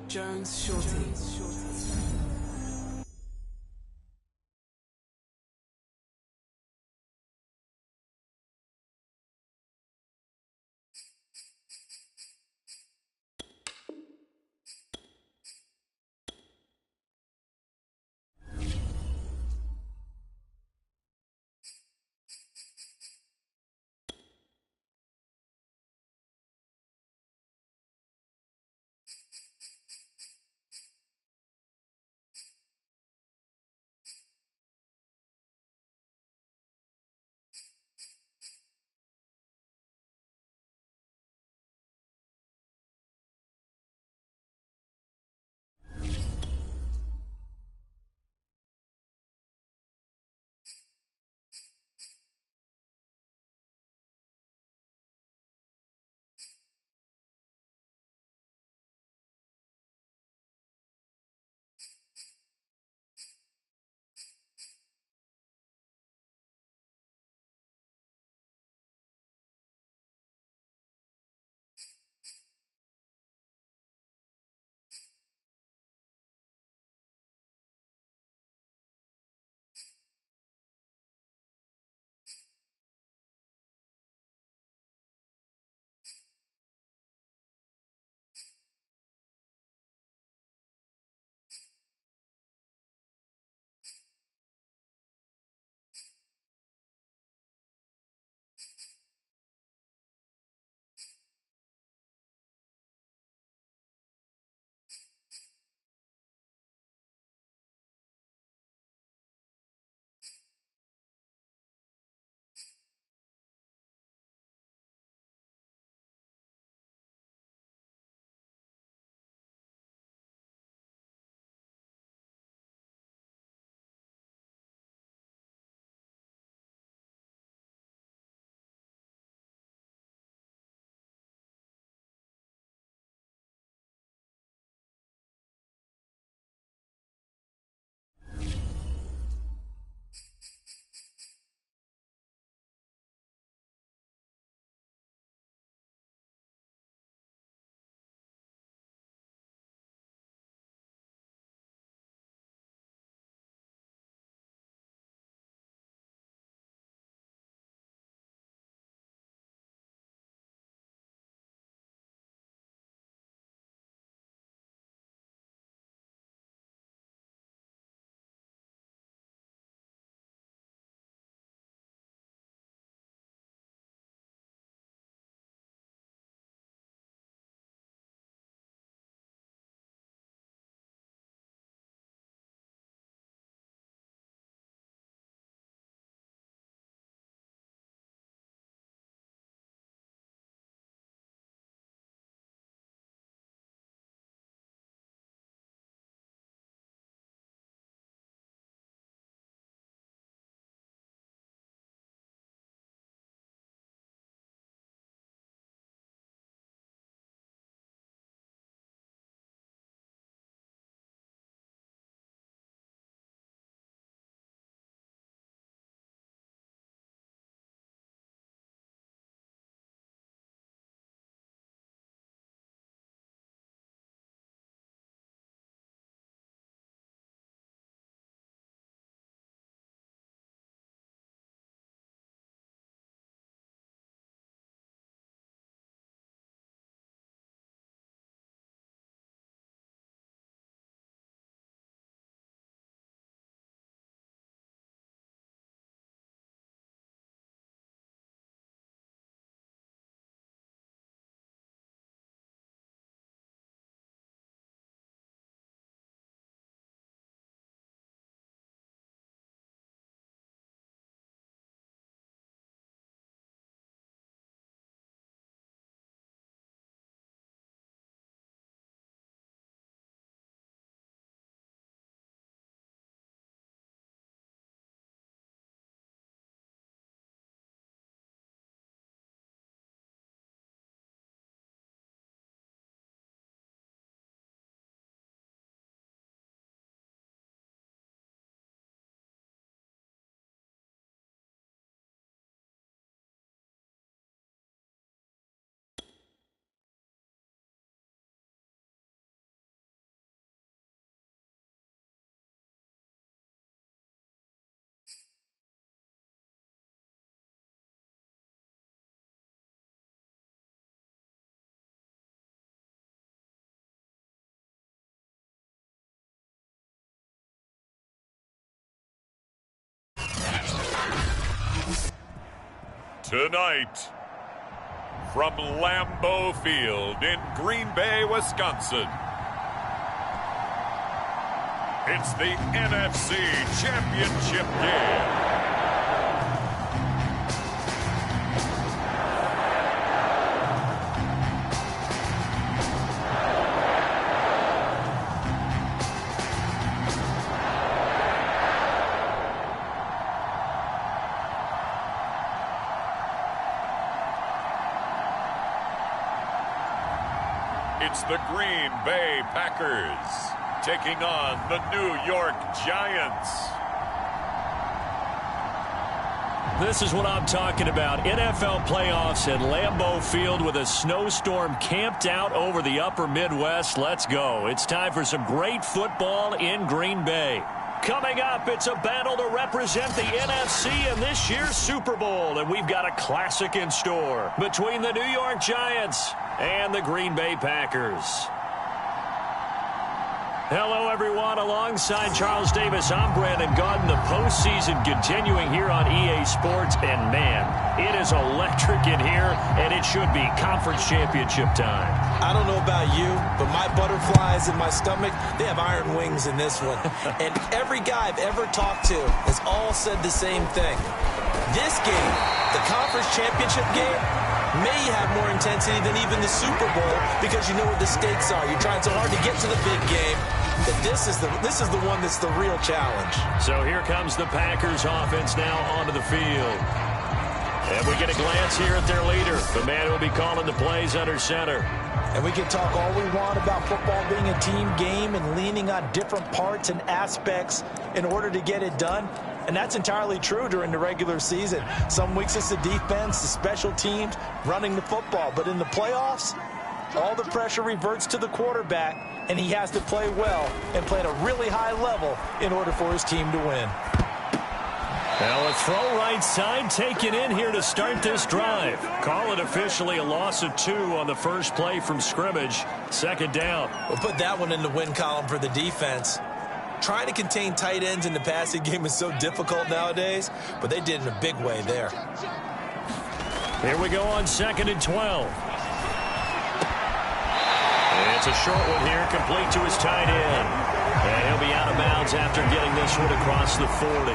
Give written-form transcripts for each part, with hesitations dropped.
Jones Shorty. Tonight, from Lambeau Field in Green Bay, Wisconsin, it's the NFC Championship game. It's the Green Bay Packers taking on the New York Giants. This is what I'm talking about. NFL playoffs at Lambeau Field with a snowstorm camped out over the upper Midwest. Let's go. It's time for some great football in Green Bay. Coming up, it's a battle to represent the NFC in this year's Super Bowl, and we've got a classic in store between the New York Giants and the Green Bay Packers. Hello, everyone. Alongside Charles Davis, I'm Brandon Gaudin. The postseason continuing here on EA Sports, and man, it is electric in here, and it should be conference championship time. I don't know about you, but my butterflies in my stomach, they have iron wings in this one. And every guy I've ever talked to has all said the same thing. This game, the conference championship game, may have more intensity than even the Super Bowl because you know what the stakes are. You're trying so hard to get to the big game that this is the one that's the real challenge. So here comes the Packers offense now onto the field. And we get a glance here at their leader, the man who will be calling the plays under center. And we can talk all we want about football being a team game and leaning on different parts and aspects in order to get it done. And that's entirely true during the regular season. Some weeks it's the defense, the special teams, running the football. But in the playoffs, all the pressure reverts to the quarterback, and he has to play well and play at a really high level in order for his team to win. Well, a throw right side taken in here to start this drive. Call it officially a loss of 2 on the first play from scrimmage. Second down. We'll put that one in the win column for the defense. Trying to contain tight ends in the passing game is so difficult nowadays, but they did in a big way there. Here we go on 2nd and 12. It's a short one here, complete to his tight end. And he'll be out of bounds after getting this one across the 40.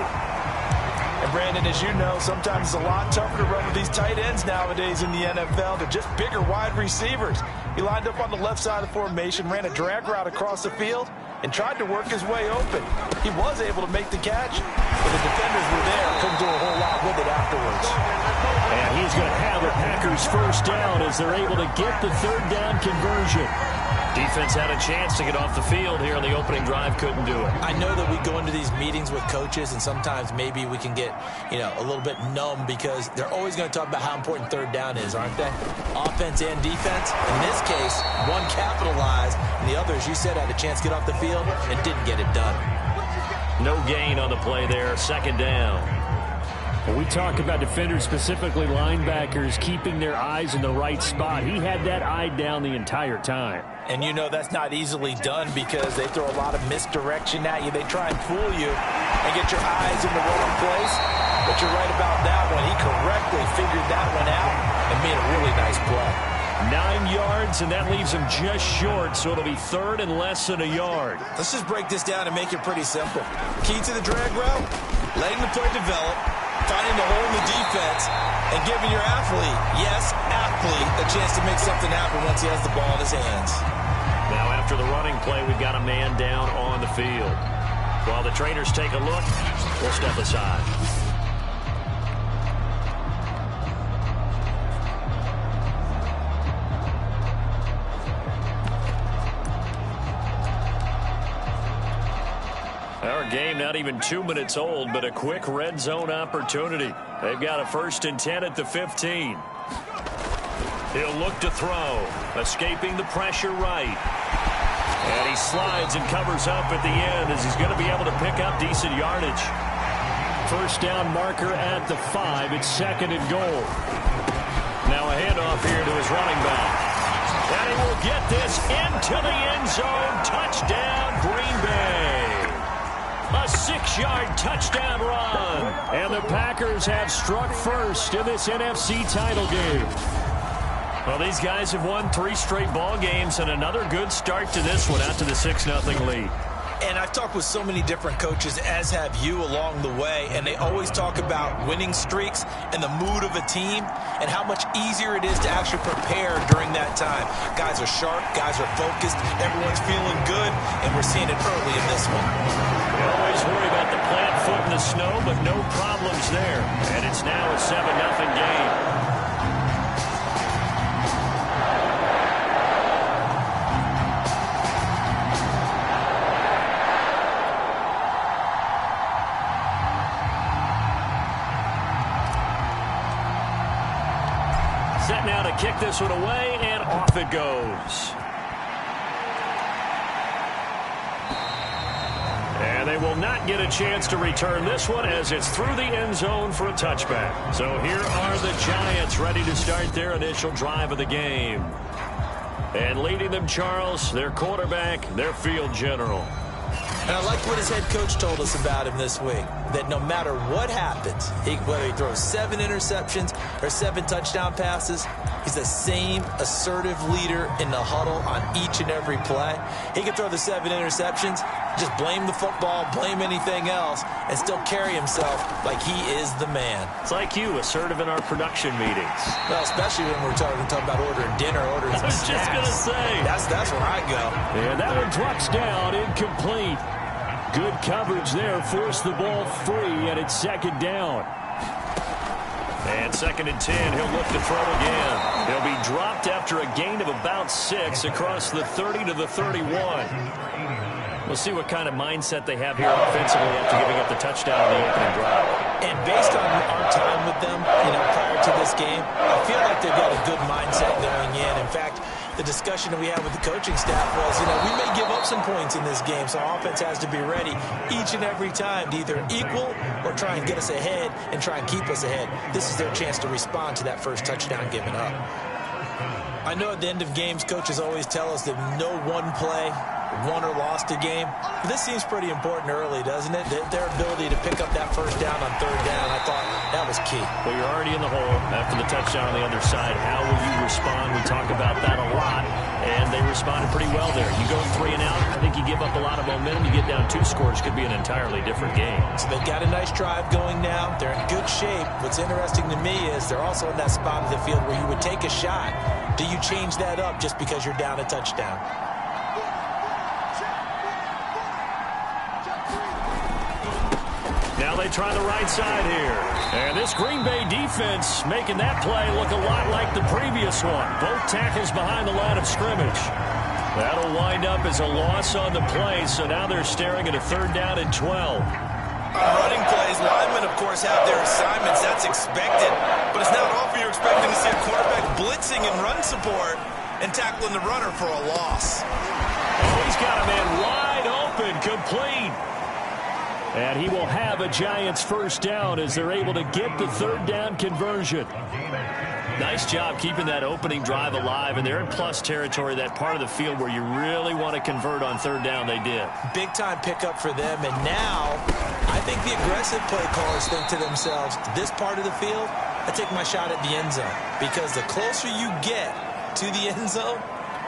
And Brandon, as you know, sometimes it's a lot tougher to run with these tight ends nowadays in the NFL. They're just bigger wide receivers. He lined up on the left side of the formation, ran a drag route across the field, and tried to work his way open. He was able to make the catch, but the defenders were there. Couldn't do a whole lot with it afterwards. And he's going to have a Packers first down as they're able to get the third down conversion. Defense had a chance to get off the field here on the opening drive, couldn't do it. I know that we go into these meetings with coaches, and sometimes maybe we can get, a little bit numb because they're always going to talk about how important third down is, aren't they? Offense and defense. In this case, one capitalized, and the other, as you said, had a chance to get off the field and didn't get it done. No gain on the play there, second down. When we talk about defenders, specifically linebackers, keeping their eyes in the right spot, he had that eye down the entire time. And that's not easily done because they throw a lot of misdirection at you. They try and fool you and get your eyes in the wrong place. But you're right about that one. He correctly figured that one out and made a really nice play. 9 yards, and that leaves him just short, so it'll be third and less than a yard. Let's just break this down and make it pretty simple. Key to the drag route, letting the play develop, finding the hole in the defense, and giving your athlete, a chance to make something happen once he has the ball in his hands. Now after the running play, we've got a man down on the field. While the trainers take a look, we'll step aside. Our game not even 2 minutes old, but a quick red zone opportunity. They've got a 1st and 10 at the 15. He'll look to throw, escaping the pressure right. And he slides and covers up at the end as he's going to be able to pick up decent yardage. First down marker at the 5. It's 2nd and goal. Now a handoff here to his running back. And he will get this into the end zone. Touchdown, Green Bay. A 6-yard touchdown run. And the Packers have struck first in this NFC title game. Well, these guys have won 3 straight ball games and another good start to this one out to the 6-0 lead. And I've talked with so many different coaches, as have you, along the way, and they always talk about winning streaks and the mood of a team and how much easier it is to actually prepare during that time. Guys are sharp, guys are focused, everyone's feeling good, and we're seeing it early in this one. You always worry about the plant foot in the snow, but no problems there. And it's now a 7-0 game. Set now to kick this one away, and off it goes. And they will not get a chance to return this one as it's through the end zone for a touchback. So here are the Giants ready to start their initial drive of the game. And leading them, Charles, their quarterback, their field general. And I like what his head coach told us about him this week, that no matter what happens, whether he throws 7 interceptions or 7 touchdown passes, he's the same assertive leader in the huddle on each and every play. He can throw the 7 interceptions, just blame the football, blame anything else, and still carry himself like he is the man. It's like you, assertive in our production meetings. Well, especially when we're talking about ordering dinner, ordering some snacks. I was just going to say. That's where I go. And that one drops down, incomplete. Good coverage there, forced the ball free, and it's 2nd down. And 2nd and 10, he'll look to throw again. He'll be dropped after a gain of about 6 across the 30 to the 31. We'll see what kind of mindset they have here offensively after giving up the touchdown on the opening drive. And based on our time with them, prior to this game, I feel like they've got a good mindset going in. In fact, the discussion that we had with the coaching staff was, we may give up some points in this game, so our offense has to be ready each and every time to either equal or try and get us ahead and try and keep us ahead. This is their chance to respond to that first touchdown given up. I know at the end of games, coaches always tell us that no one play won or lost a game. This seems pretty important early, doesn't it? Their ability to pick up that first down on 3rd down, I thought that was key. Well, you're already in the hole after the touchdown on the other side. How will you respond? We talk about that a lot, and they responded pretty well there. You go 3 and out, I think you give up a lot of momentum. You get down 2 scores, could be an entirely different game. So they've got a nice drive going now. They're in good shape. What's interesting to me is they're also in that spot of the field where you would take a shot. Do you change that up just because you're down a touchdown? Now they try the right side here. And this Green Bay defense making that play look a lot like the previous one. Both tackles behind the line of scrimmage. That'll wind up as a loss on the play, so now they're staring at a 3rd down and 12. On running plays, linemen, of course, have their assignments. That's expected. But it's not often you're expecting to see a quarterback blitzing in run support and tackling the runner for a loss. Oh, he's got a man wide open, complete. And he will have a Giants 1st down as they're able to get the 3rd down conversion. Nice job keeping that opening drive alive, and they're in plus territory, that part of the field where you really want to convert on 3rd down. They did. Big-time pickup for them, and now I think the aggressive play callers think to themselves, this part of the field, I take my shot at the end zone, because the closer you get to the end zone,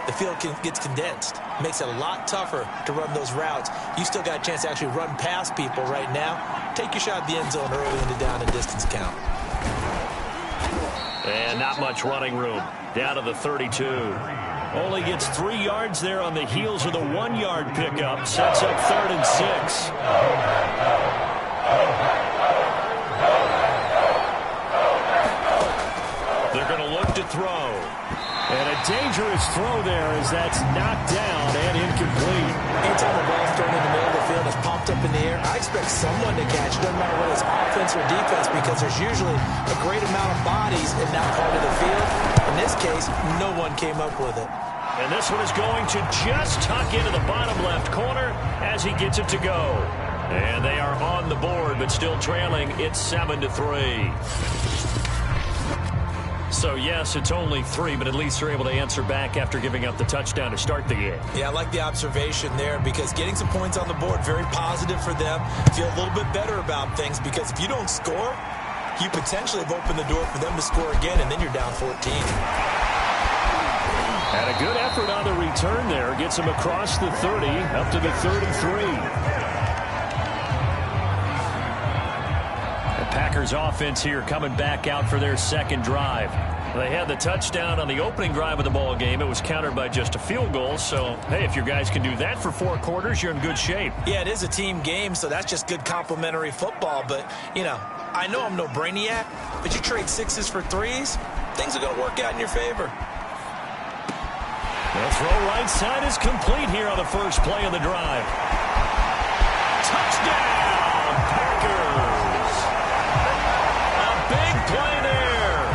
the field gets condensed. Makes it a lot tougher to run those routes. You still got a chance to actually run past people right now. Take your shot at the end zone early in the down and distance count. And not much running room. Down to the 32. Only gets 3 yards there on the heels of the 1-yard pickup. Sets up 3rd and 6. They're going to look to throw. And a dangerous throw there as that's knocked down and incomplete. Anytime the ball's thrown in the middle of the field, it's popped up in the air, I expect someone to catch it, no matter whether it's offense or defense, because there's usually a great amount of bodies in that part of the field. In this case, no one came up with it. And this one is going to just tuck into the bottom left corner as he gets it to go. And they are on the board, but still trailing. It's 7-3. So, yes, it's only 3, but at least they're able to answer back after giving up the touchdown to start the game. Yeah, I like the observation there because getting some points on the board, very positive for them. Feel a little bit better about things because if you don't score, you potentially have opened the door for them to score again, and then you're down 14. And a good effort on the return there. Gets him across the 30, up to the 33. The Packers offense here coming back out for their second drive. They had the touchdown on the opening drive of the ball game. It was countered by just a field goal. So, hey, if your guys can do that for 4 quarters, you're in good shape. Yeah, it is a team game, so that's just good complimentary football. But, you know, I know I'm no brainiac, but you trade 6s for 3s, things are going to work out in your favor. The throw right side is complete here on the first play of the drive. Touchdown, Packers! A big play there.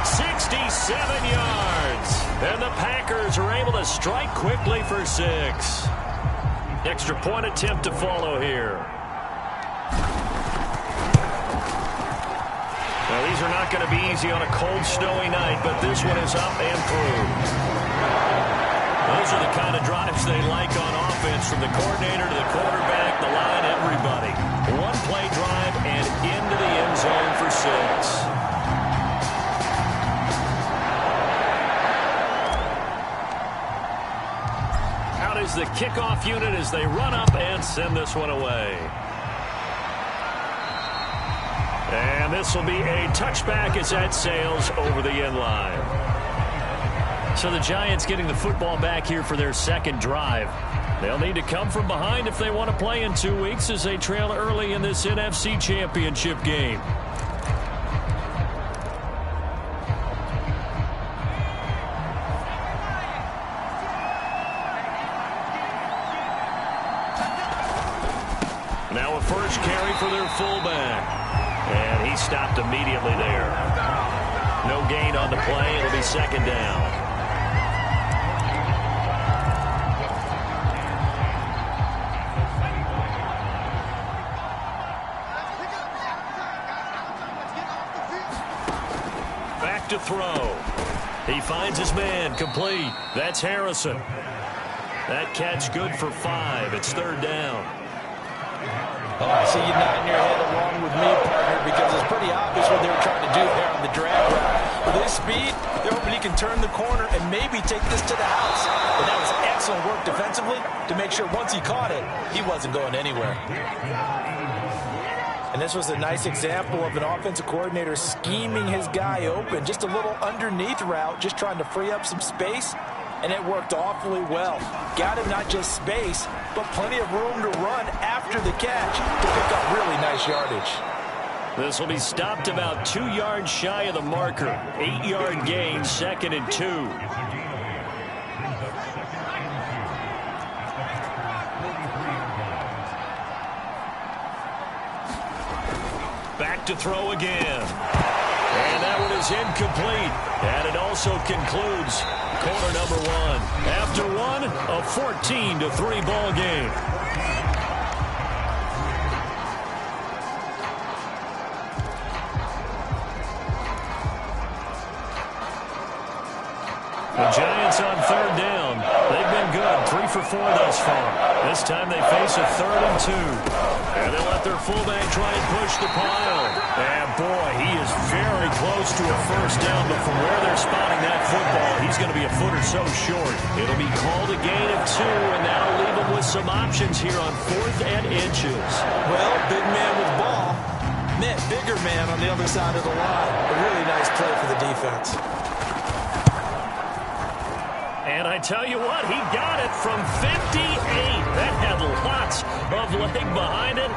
67 yards. And the Packers are able to strike quickly for 6. Extra point attempt to follow here. Now, these are not going to be easy on a cold, snowy night, but this one is up and through. Those are the kind of drives they like on offense, from the coordinator to the quarterback, the line, everybody. 1-play drive and into the end zone for 6. Out is the kickoff unit as they run up and send this one away. And this will be a touchback as that sails over the end line. So the Giants getting the football back here for their second drive. They'll need to come from behind if they want to play in 2 weeks as they trail early in this NFC Championship game. Now a first carry for their fullback. And he stopped immediately there. No gain on the play. It'll be second down. Back to throw. He finds his man, complete. That's Harrison. That catch good for 5. It's third down. Oh, I see you nodding your head along with me, partner, because it's pretty obvious what they were trying to do there on the drag route. With his speed, they're hoping he can turn the corner and maybe take this to the house. But that was excellent work defensively to make sure once he caught it, he wasn't going anywhere. And this was a nice example of an offensive coordinator scheming his guy open. Just a little underneath route, just trying to free up some space. And it worked awfully well. Got him not just space, but plenty of room to run after the catch to pick up really nice yardage. This will be stopped about 2 yards shy of the marker. 8-yard gain, 2nd and 2. Back to throw again. And that one is incomplete. And it also concludes quarter number 1. After one, a 14-3 ball game. The Giants on third down. They've been good. 3 for 4 thus far. This time they face a 3rd and 2. And they'll let their fullback try and push the pile. And boy, he is very close to a first down, but from where they're spotting that football, he's going to be a foot or so short. It'll be called a gain of 2, and that'll leave him with some options here on 4th and inches. Well, big man with ball met bigger man on the other side of the line. A really nice play for the defense. And I tell you what, he got it from 58. That had lots of leg behind it.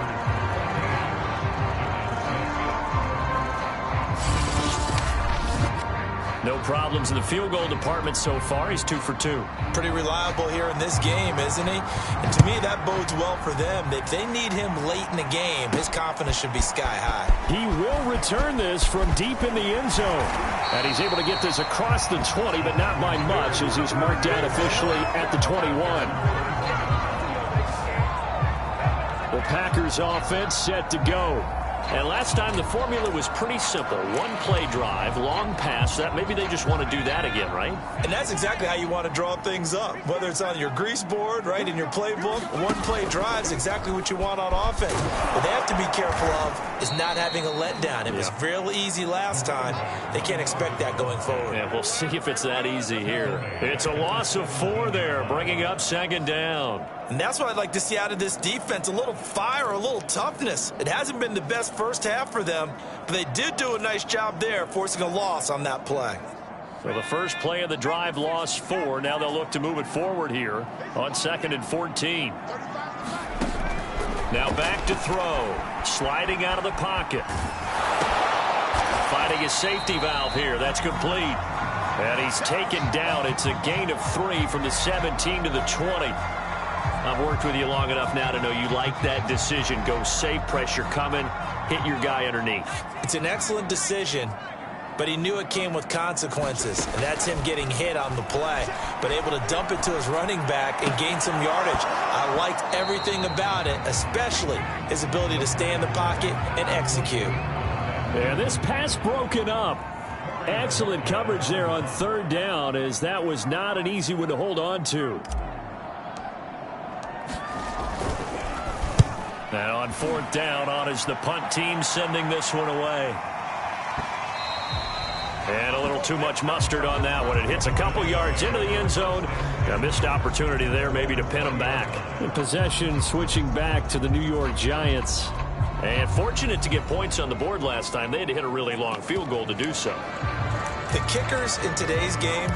No problems in the field goal department so far. He's 2 for 2. Pretty reliable here in this game, isn't he? And to me, that bodes well for them. If they need him late in the game, his confidence should be sky high. He will return this from deep in the end zone. And he's able to get this across the 20, but not by much, as he's marked down officially at the 21. The Packers offense set to go. And last time the formula was pretty simple. One play drive, long pass. That maybe they just want to do that again, right? And that's exactly how you want to draw things up. Whether it's on your grease board, right, in your playbook, one play drive is exactly what you want on offense. What they have to be careful of is not having a letdown. It was real easy last time. They can't expect that going forward. Yeah, we'll see if it's that easy here. It's a loss of 4 there, bringing up second down. And that's what I'd like to see out of this defense, a little fire, a little toughness. It hasn't been the best first half for them, but they did do a nice job there, forcing a loss on that play. So the first play of the drive lost 4. Now they'll look to move it forward here on 2nd and 14. Now back to throw. Sliding out of the pocket. Finding his safety valve here. That's complete. And he's taken down. It's a gain of 3 from the 17 to the 20. I've worked with you long enough now to know you like that decision. Go safe, pressure coming, hit your guy underneath. It's an excellent decision, but he knew it came with consequences, and that's him getting hit on the play, but able to dump it to his running back and gain some yardage. I liked everything about it, especially his ability to stay in the pocket and execute. And this pass broken up. Excellent coverage there on 3rd down, as that was not an easy one to hold on to. Now on 4th down, on is the punt team sending this one away. And a little too much mustard on that one. It hits a couple yards into the end zone. A missed opportunity there maybe to pin them back. And possession switching back to the New York Giants. And fortunate to get points on the board last time. They had to hit a really long field goal to do so. The kickers in today's game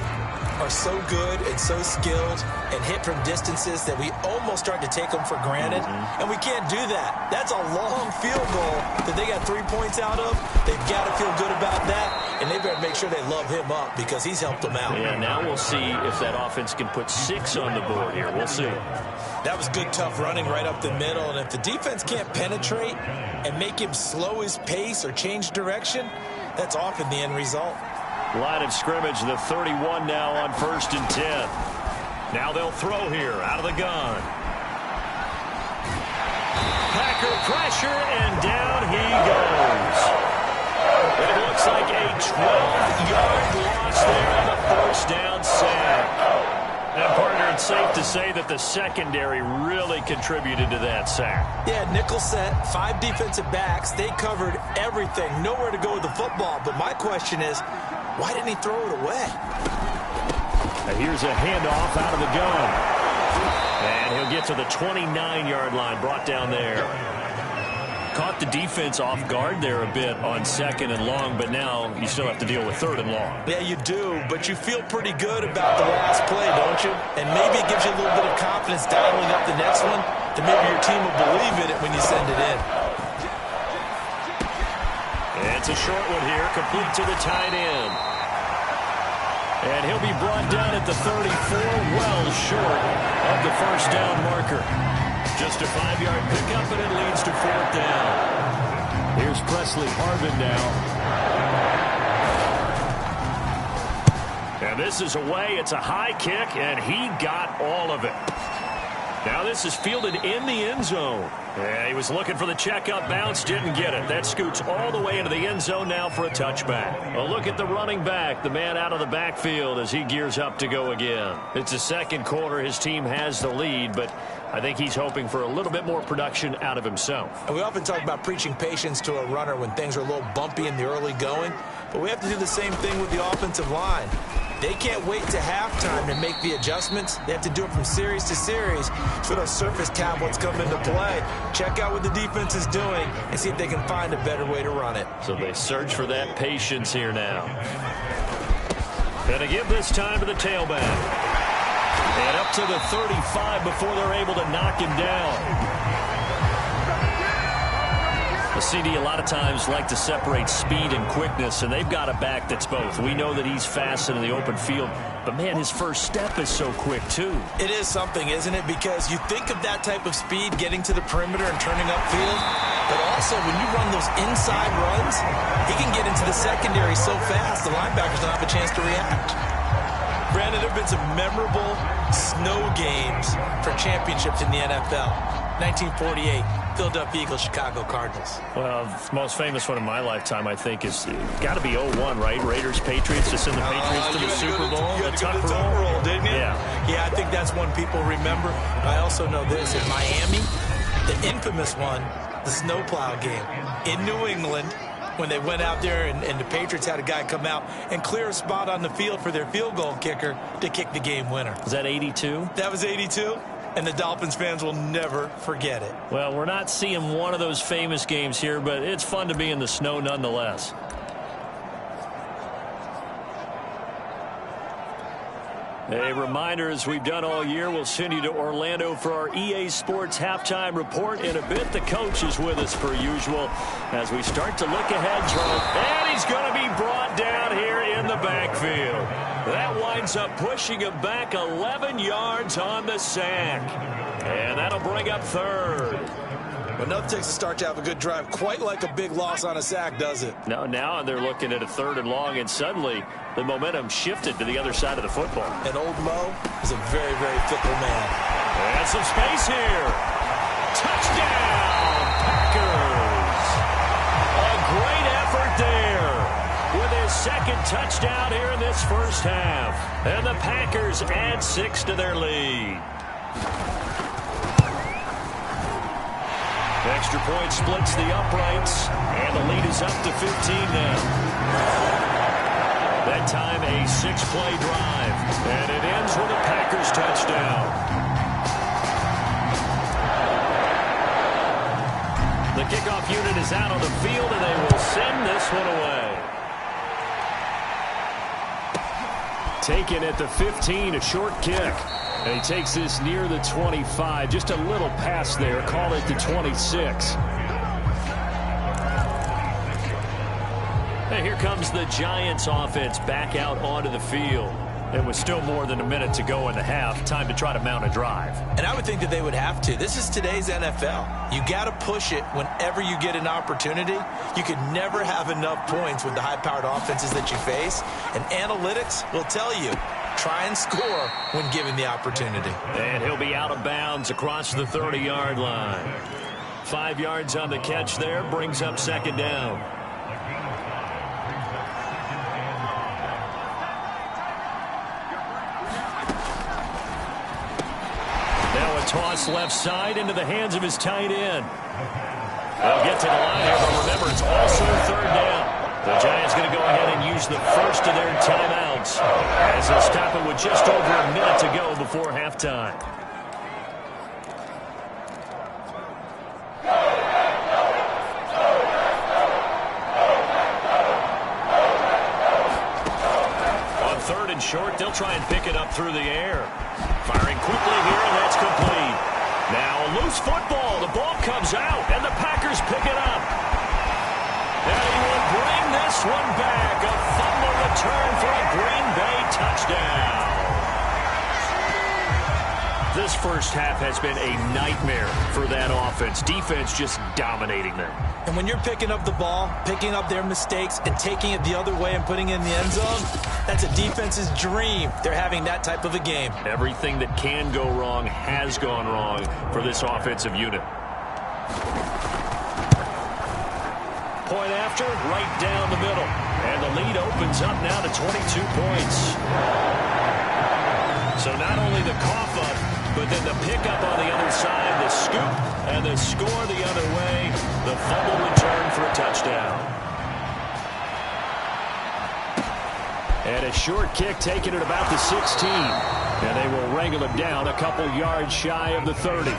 are so good and so skilled and hit from distances that we almost start to take them for granted. And we can't do that. That's a long field goal that they got 3 points out of. They've got to feel good about that, and they better make sure they love him up because he's helped them out. Yeah, now we'll see if that offense can put 6 on the board here. We'll see. That was good, tough running right up the middle, and if the defense can't penetrate and make him slow his pace or change direction, that's often the end result. Line of scrimmage, the 31 now on 1st and 10. Now they'll throw here out of the gun. Packer pressure, and down he goes. It looks like a 12-yard loss there on a 1st down sack. And, partner, it's safe to say that the secondary really contributed to that sack. Yeah, nickel set, 5 defensive backs. They covered everything. Nowhere to go with the football. But my question is, why didn't he throw it away? And here's a handoff out of the gun. And he'll get to the 29-yard line, brought down there. Caught the defense off guard there a bit on 2nd and long, but now you still have to deal with 3rd and long. Yeah, you do, but you feel pretty good about the last play, don't you? And maybe it gives you a little bit of confidence dialing up the next one, that maybe your team will believe in it when you send it in. It's a short one here, complete to the tight end. And he'll be brought down at the 34, well short of the 1st down marker. Just a 5-yard pickup, and it leads to 4th down. Here's Presley Harvin now. And this is away. It's a high kick, and he got all of it. Now this is fielded in the end zone. Yeah, he was looking for the checkup bounce, didn't get it. That scoots all the way into the end zone now for a touchback. A look at the running back, the man out of the backfield as he gears up to go again. It's the 2nd quarter. His team has the lead, but I think he's hoping for a little bit more production out of himself. And we often talk about preaching patience to a runner when things are a little bumpy in the early going, but we have to do the same thing with the offensive line. They can't wait to halftime to make the adjustments. They have to do it from series to series so those surface tablets come into play. Check out what the defense is doing and see if they can find a better way to run it. So they search for that patience here now. Gonna give this time to the tailback. And up to the 35 before they're able to knock him down. The CD a lot of times like to separate speed and quickness, and they've got a back that's both. We know that he's fast in the open field, but, man, his first step is so quick, too. It is something, isn't it? Because you think of that type of speed getting to the perimeter and turning upfield, but also when you run those inside runs, he can get into the secondary so fast the linebackers don't have a chance to react. Brandon, there have been some memorable snow games for championships in the NFL. 1948. Philadelphia Eagles, Chicago Cardinals. Well, the most famous one in my lifetime, I think, is got to be 0-1, right? Raiders, Patriots, to send the Patriots to the Super Bowl. You had to go to the Tuck roll, didn't you? Yeah, I think that's one people remember. I also know this. In Miami, the infamous one, the snowplow game in New England, when they went out there and the Patriots had a guy come out and clear a spot on the field for their field goal kicker to kick the game winner. Was that 82? That was 82. And the Dolphins fans will never forget it. Well, we're not seeing one of those famous games here, but it's fun to be in the snow nonetheless. A reminder, as we've done all year, we'll send you to Orlando for our EA Sports halftime report. In a bit, the coach is with us per usual as we start to look ahead, Charles. And he's going to be brought down here in the backfield. That winds up pushing him back 11 yards on the sack. And that'll bring up third. Well, nothing takes a start to have a good drive, quite like a big loss on a sack, does it? No, now they're looking at a 3rd and long, and suddenly the momentum shifted to the other side of the football. And old Mo is a very, very fickle man. And some space here. Touchdown, Packers. A great effort there with his 2nd touchdown here in this first half. And the Packers add 6 to their lead. Extra point splits the uprights, and the lead is up to 15 now. That time a 6-play drive, and it ends with a Packers touchdown. The kickoff unit is out on the field, and they will send this one away. Taken at the 15, a short kick. And he takes this near the 25. Just a little pass there. Call it the 26. And here comes the Giants offense back out onto the field. It was still more than a minute to go in the half. Time to try to mount a drive. And I would think that they would have to. This is today's NFL. You got to push it whenever you get an opportunity. You could never have enough points with the high-powered offenses that you face. And analytics will tell you, try and score when given the opportunity. And he'll be out of bounds across the 30-yard line. 5 yards on the catch there, brings up 2nd down. Now a toss left side into the hands of his tight end. They'll get to the line here, but remember, it's also 3rd down. The Giants going to go ahead and use the first of their timeouts as they'll stop it with just over a minute to go before halftime. On 3rd and short, they'll try and pick it up through the air. Firing quickly here, and that's complete. Now a loose football. The ball comes out, and the Packers pick it up. And he will bring this one back. A fumble return for a Green Bay touchdown. This first half has been a nightmare for that offense. Defense just dominating them. And when you're picking up the ball, picking up their mistakes, and taking it the other way and putting it in the end zone, that's a defense's dream. They're having that type of a game. Everything that can go wrong has gone wrong for this offensive unit. Point after, right down the middle. And the lead opens up now to 22 points. So not only the cough up, but then the pickup on the other side, the scoop, and the score the other way. The fumble return for a touchdown. And a short kick taken at about the 16. And they will wrangle him down a couple yards shy of the 30.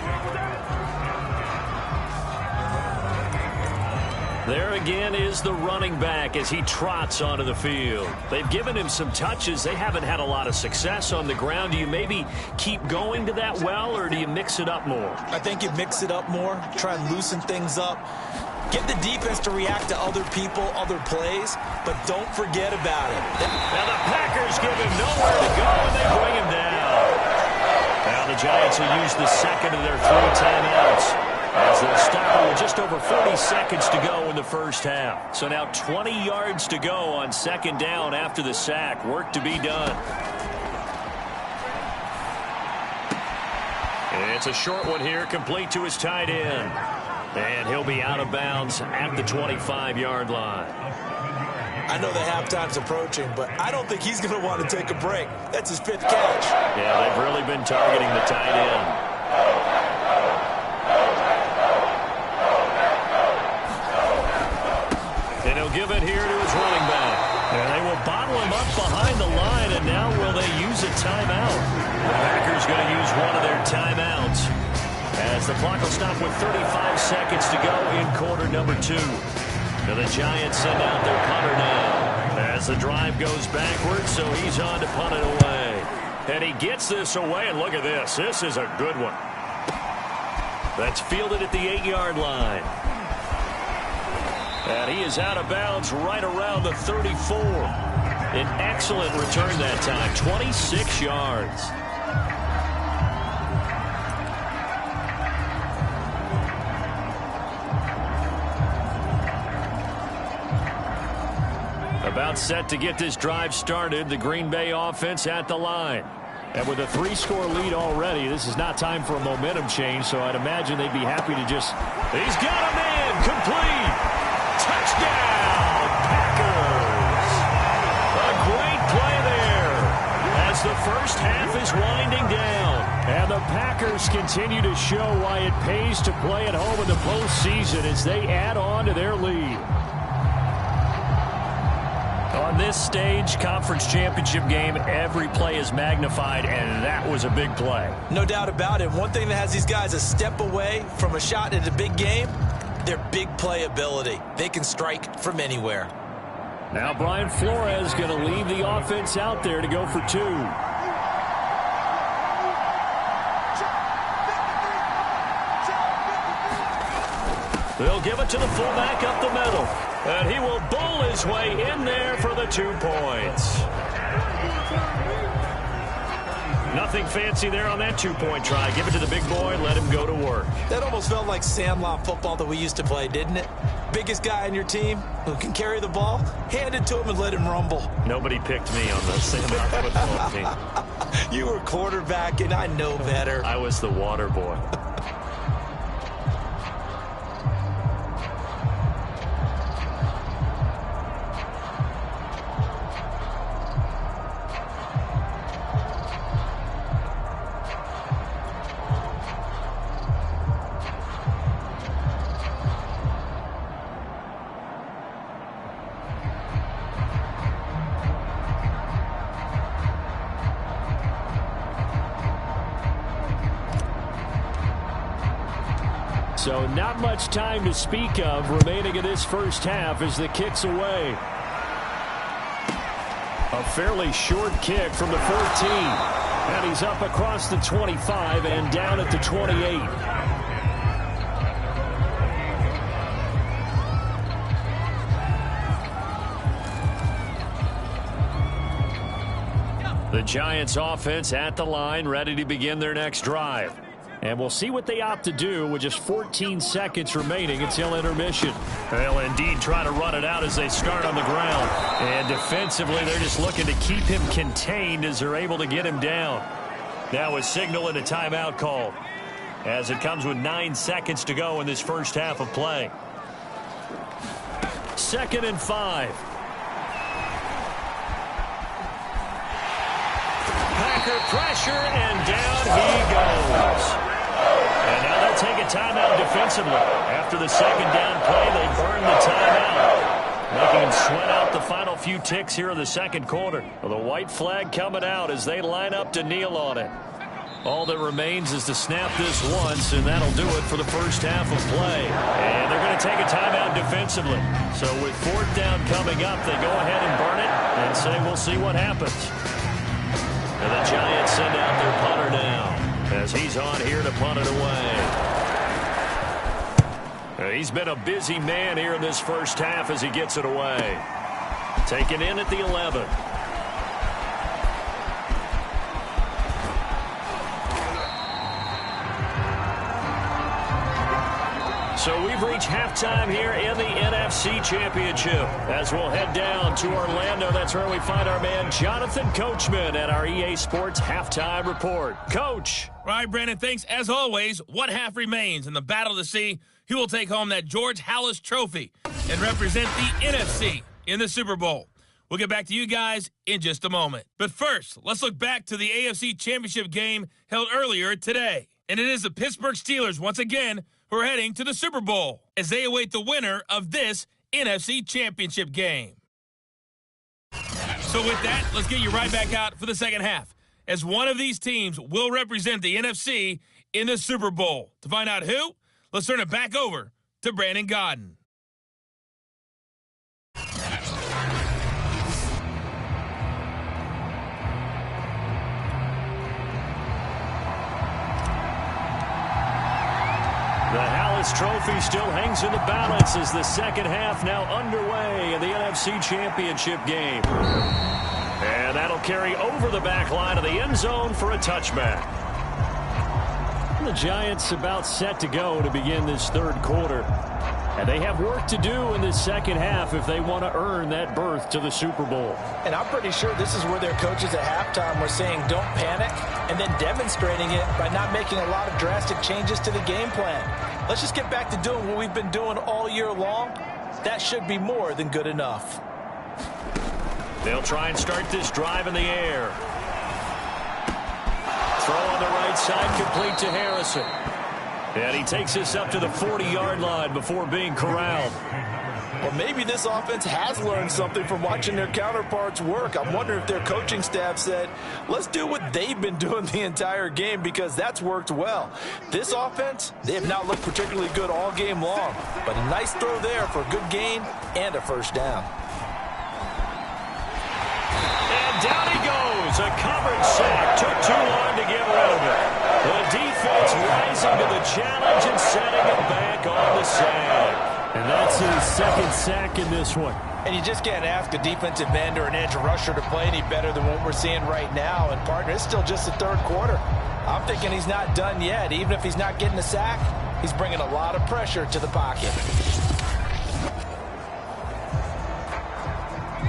There again is the running back as he trots onto the field. They've given him some touches. They haven't had a lot of success on the ground. Do you maybe keep going to that well, or do you mix it up more? I think you mix it up more, try and loosen things up. Get the defense to react to other people, other plays, but don't forget about it. Now the Packers give him nowhere to go, and they bring him down. Now the Giants will use the 2nd of their 3 timeouts, as they'll stop it with just over 40 seconds to go in the first half. So now 20 yards to go on 2nd down after the sack. Work to be done. And it's a short one here, complete to his tight end. And he'll be out of bounds at the 25-yard line. I know the halftime's approaching, but I don't think he's going to want to take a break. That's his 5th catch. Yeah, they've really been targeting the tight end. And he'll give it here to his running back. And they will bottle him up behind the line, and now will they use a timeout? The Packers going to use one of their timeouts as the clock will stop with 35 seconds to go in quarter number 2. Now the Giants send out their punter now as the drive goes backwards, so he's on to punt it away. And he gets this away, and look at this. This is a good one. That's fielded at the 8-yard line. And he is out of bounds right around the 34. An excellent return that time, 26 yards. About set to get this drive started, the Green Bay offense at the line. And with a 3-score lead already, this is not time for a momentum change, so I'd imagine they'd be happy to just... He's got a man, complete! Touchdown, Packers! A great play there as the first half is winding down. And the Packers continue to show why it pays to play at home in the postseason as they add on to their lead. On this stage, conference championship game, every play is magnified, and that was a big play. No doubt about it. One thing that has these guys a step away from a shot at a big game, their big play ability. They can strike from anywhere. Now Brian Flores going to leave the offense out there to go for 2. They'll give it to the fullback up the middle. And he will bowl his way in there for the 2 points. Nothing fancy there on that 2-point try. Give it to the big boy, let him go to work. That almost felt like Sandlot football that we used to play, didn't it? Biggest guy on your team who can carry the ball, hand it to him and let him rumble. Nobody picked me on the Sandlot football team. You were quarterback, and I know better. I was the water boy. So not much time to speak of remaining in this first half as the kick's away. A fairly short kick from the 14. And he's up across the 25 and down at the 28. The Giants offense at the line, ready to begin their next drive. And we'll see what they opt to do with just 14 seconds remaining until intermission. They'll indeed try to run it out as they start on the ground. And defensively, they're just looking to keep him contained as they're able to get him down. Now a signal and a timeout call as it comes with 9 seconds to go in this first half of play. 2nd and 5. Packer pressure, and down he goes. And now they'll take a timeout defensively. After the 2nd down play, they burn the timeout, making them sweat out the final few ticks here in the 2nd quarter. Well, the white flag coming out as they line up to kneel on it. All that remains is to snap this once, and that'll do it for the first half of play. And they're going to take a timeout defensively. So with 4th down coming up, they go ahead and burn it and say we'll see what happens. And the Giants send out their punter now as he's on here to punt it away. He's been a busy man here in this first half as he gets it away. Taken in at the 11. So we've reached halftime here in the NFC Championship. As we'll head down to Orlando, that's where we find our man Jonathan Coachman at our EA Sports Halftime Report. Coach. All right, Brandon, thanks. As always, what half remains in the battle to see who will take home that George Halas Trophy and represent the NFC in the Super Bowl. We'll get back to you guys in just a moment. But first, let's look back to the AFC Championship game held earlier today. And it is the Pittsburgh Steelers, once again, who are heading to the Super Bowl as they await the winner of this NFC Championship game. So with that, let's get you right back out for the second half, as one of these teams will represent the NFC in the Super Bowl. To find out who, let's turn it back over to Brandon Godden. The Halas Trophy still hangs in the balance as the second half now underway in the NFC Championship game. And that'll carry over the back line of the end zone for a touchback. The Giants about set to go to begin this third quarter. And they have work to do in this second half if they want to earn that berth to the Super Bowl. And I'm pretty sure this is where their coaches at halftime were saying don't panic, and then demonstrating it by not making a lot of drastic changes to the game plan. Let's just get back to doing what we've been doing all year long. That should be more than good enough. They'll try and start this drive in the air. Throw on the right side, complete to Harrison. And he takes this up to the 40-yard line before being corralled. Or maybe this offense has learned something from watching their counterparts work. I wonder if their coaching staff said, let's do what they've been doing the entire game, because that's worked well. This offense, they have not looked particularly good all game long, but a nice throw there for a good gain and a first down. And down he goes. A coverage sack. Took too long to get rid of it. The defense rising to the challenge and setting him back on the sack. And that's his second sack in this one. And you just can't ask a defensive end or an edge rusher to play any better than what we're seeing right now. And, partner, it's still just the third quarter. I'm thinking he's not done yet. Even if he's not getting a sack, he's bringing a lot of pressure to the pocket.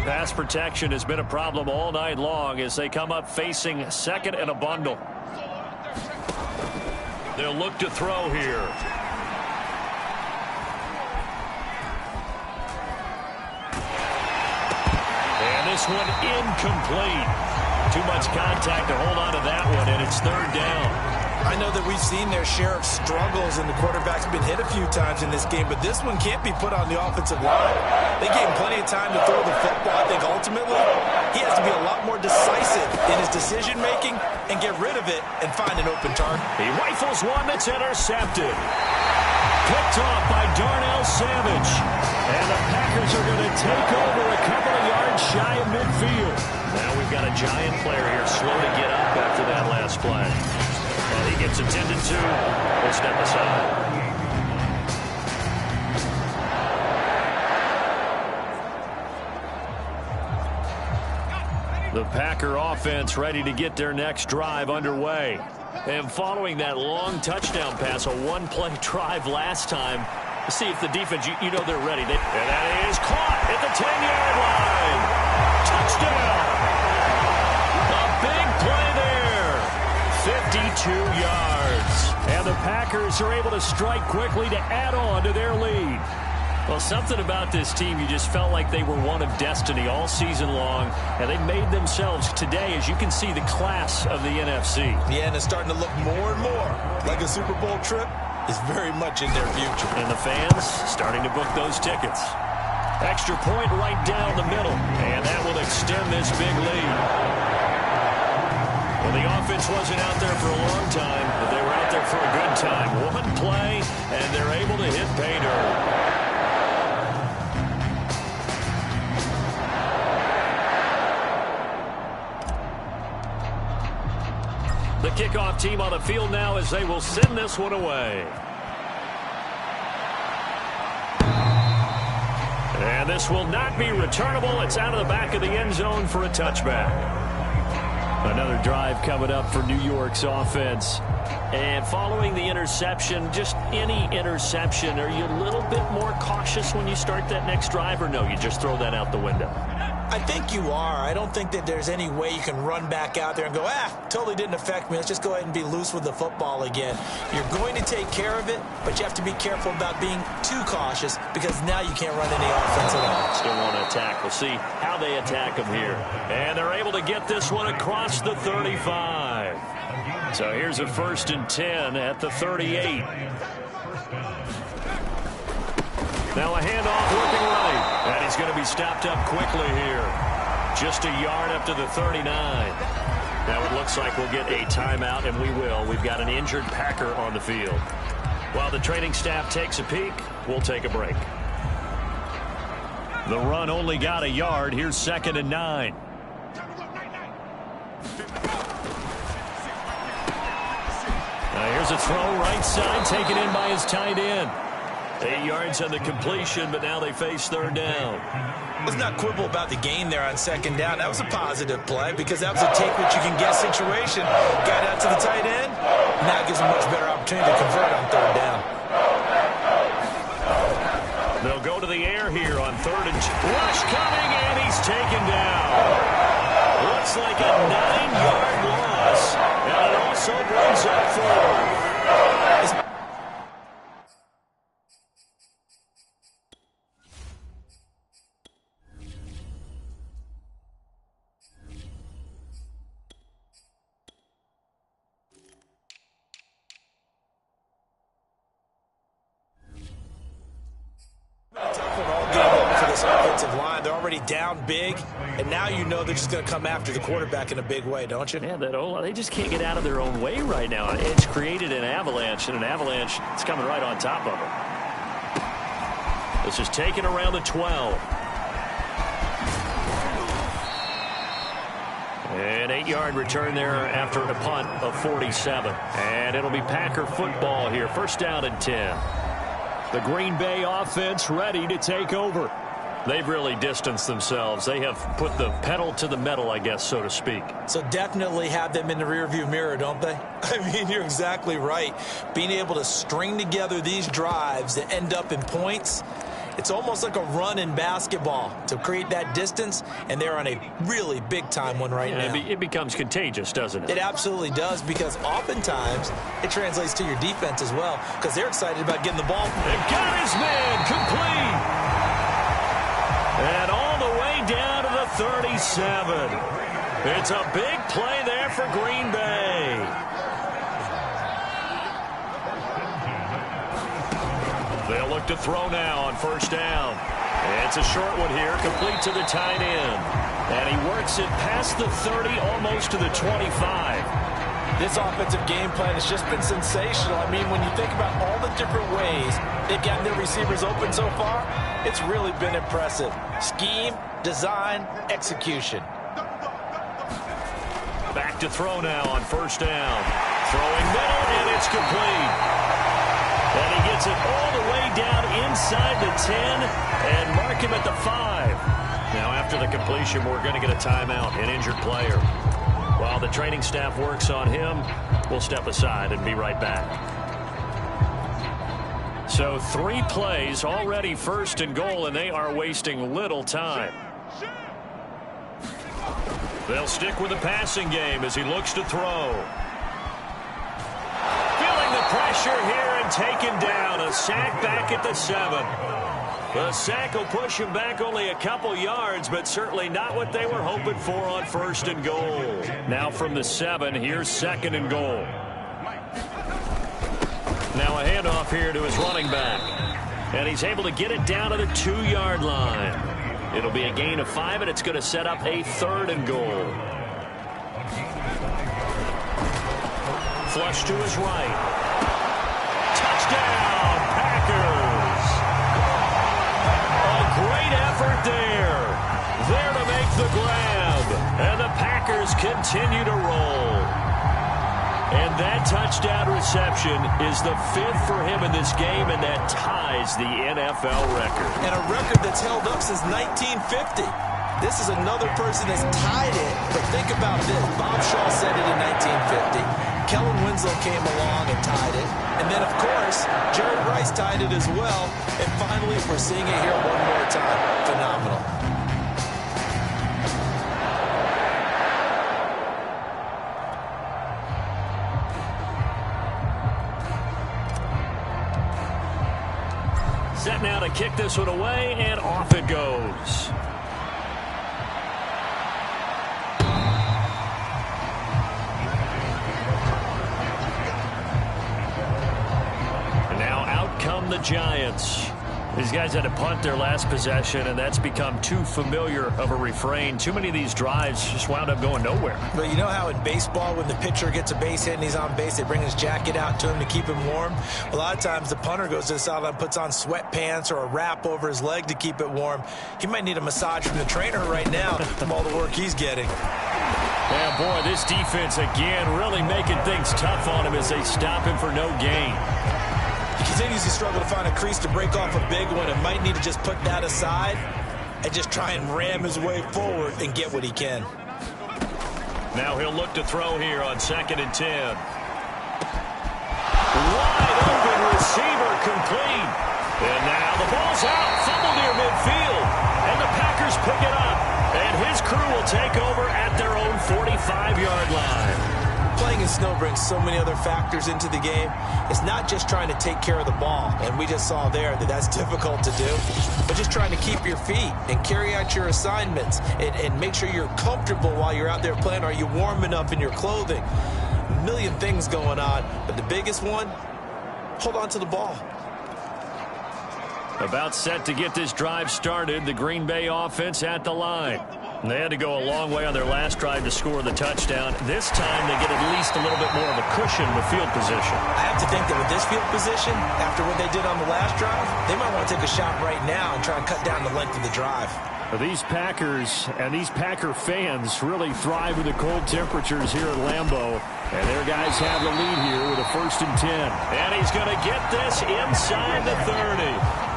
Pass protection has been a problem all night long as they come up facing second and a bundle. They'll look to throw here. And this one incomplete. Too much contact to hold on to that one, and it's third down. I know that we've seen their share of struggles, and the quarterback's been hit a few times in this game, but this one can't be put on the offensive line. They gave him plenty of time to throw the football. I think ultimately he has to be a lot more decisive in his decision-making and get rid of it and find an open target. He rifles one that's intercepted. Picked off by Darnell Savage. And the Packers are going to take over a couple of yards shy of midfield. Now we've got a Giant player here slow to get up after that last play. And he gets attended to. We'll step aside. The Packer offense ready to get their next drive underway. And following that long touchdown pass, a one-play drive last time, see if the defense, you know they're ready. And that is caught at the 10-yard line. Touchdown. A big play there. 52 yards. And the Packers are able to strike quickly to add on to their lead. Well, something about this team, you just felt like they were one of destiny all season long, and they made themselves today, as you can see, the class of the NFC. Yeah, and it's starting to look more and more like a Super Bowl trip is very much in their future. And the fans starting to book those tickets. Extra point right down the middle, and that will extend this big lead. Well, the offense wasn't out there for a long time, but they were out there for a good time. One play, and they're able to hit pay dirt. The kickoff team on the field now as they will send this one away. And this will not be returnable. It's out of the back of the end zone for a touchback. Another drive coming up for New York's offense. And following the interception, just any interception, are you a little bit more cautious when you start that next drive, or no, you just throw that out the window? I think you are. I don't think that there's any way you can run back out there and go, totally didn't affect me. Let's just go ahead and be loose with the football again. You're going to take care of it, but you have to be careful about being too cautious because now you can't run any offense at all. Still want to attack. We'll see how they attack them here. And they're able to get this one across the 35. So here's a 1st and 10 at the 38. Now a handoff looking right. And he's going to be stopped up quickly here. Just a yard up to the 39. Now it looks like we'll get a timeout, and we will. We've got an injured Packer on the field. While the training staff takes a peek, we'll take a break. The run only got a yard. Here's 2nd and 9. Now here's a throw right side, taken in by his tight end. 8 yards on the completion, but now they face 3rd down. Let's not quibble about the gain there on 2nd down. That was a positive play because that was a take-what-you-can-get situation. Got out to the tight end. Now it gives him a much better opportunity to convert on 3rd down. They'll go to the air here on 3rd and rush coming, and he's taken down. Looks like a 9-yard loss, and it also brings up 4. They're already down big, and now you know they're just going to come after the quarterback in a big way, don't you? Yeah, they just can't get out of their own way right now. It's created an avalanche, and an avalanche is coming right on top of them. This is taken around the 12. An 8-yard return there after a punt of 47. And it'll be Packer football here. 1st down and 10. The Green Bay offense ready to take over. They've really distanced themselves. They have put the pedal to the metal, I guess, so to speak. So definitely have them in the rearview mirror, don't they? I mean, you're exactly right. Being able to string together these drives that end up in points, it's almost like a run in basketball to create that distance, and they're on a really big-time one right now. It becomes contagious, doesn't it? It absolutely does, because oftentimes it translates to your defense as well, because they're excited about getting the ball. They've got his man complete. And all the way down to the 37. It's a big play there for Green Bay. They'll look to throw now on 1st down. It's a short one here, complete to the tight end. And he works it past the 30, almost to the 25. This offensive game plan has just been sensational. I mean, when you think about all the different ways they've gotten their receivers open so far, it's really been impressive. Scheme, design, execution. Back to throw now on 1st down. Throwing middle, and it's complete. And he gets it all the way down inside the 10 and mark him at the 5. Now after the completion, we're going to get a timeout, an injured player. While the training staff works on him, we'll step aside and be right back. So 3 plays, already 1st and goal, and they are wasting little time. They'll stick with the passing game as he looks to throw. Feeling the pressure here and taken down. A sack back at the 7. The sack will push him back only a couple yards, but certainly not what they were hoping for on 1st and goal. Now from the 7, here's 2nd and goal. Now a handoff here to his running back. And he's able to get it down to the 2-yard line. It'll be a gain of 5, and it's going to set up a 3rd and goal. Flush to his right. Touchdown, Packers! A great effort there. There to make the grab. And the Packers continue to roll. And that touchdown reception is the 5th for him in this game, and that ties the NFL record. And a record that's held up since 1950. This is another person that's tied it. But think about this. Bob Shaw said it in 1950. Kellen Winslow came along and tied it. And then, of course, Jerry Rice tied it as well. And finally, we're seeing it here one more time. Phenomenal. Set now to kick this one away, and off it goes. And now out come the Giants. These guys had to punt their last possession, and that's become too familiar of a refrain. Too many of these drives just wound up going nowhere. But you know how in baseball, when the pitcher gets a base hit and he's on base, they bring his jacket out to him to keep him warm? A lot of times the punter goes to the sideline, puts on sweatpants or a wrap over his leg to keep it warm. He might need a massage from the trainer right now from all the work he's getting. Yeah, boy, this defense again really making things tough on him as they stop him for no gain. He continues to struggle to find a crease to break off a big one and might need to just put that aside and just try and ram his way forward and get what he can. Now he'll look to throw here on 2nd and 10. Wide open receiver complete. And now the ball's out. Fumble near midfield. And the Packers pick it up. And his crew will take over at their own 45-yard line. Playing in snow brings so many other factors into the game. It's not just trying to take care of the ball, and we just saw there that that's difficult to do, but just trying to keep your feet and carry out your assignments and make sure you're comfortable while you're out there playing. Are you warm enough in your clothing? A million things going on, but the biggest one, hold on to the ball. About set to get this drive started, the Green Bay offense at the line. They had to go a long way on their last drive to score the touchdown. This time they get at least a little bit more of a cushion with field position. I have to think that with this field position, after what they did on the last drive, they might want to take a shot right now and try and cut down the length of the drive. These Packers and these Packer fans really thrive with the cold temperatures here at Lambeau. And their guys have the lead here with a 1st and 10. And he's going to get this inside the 30.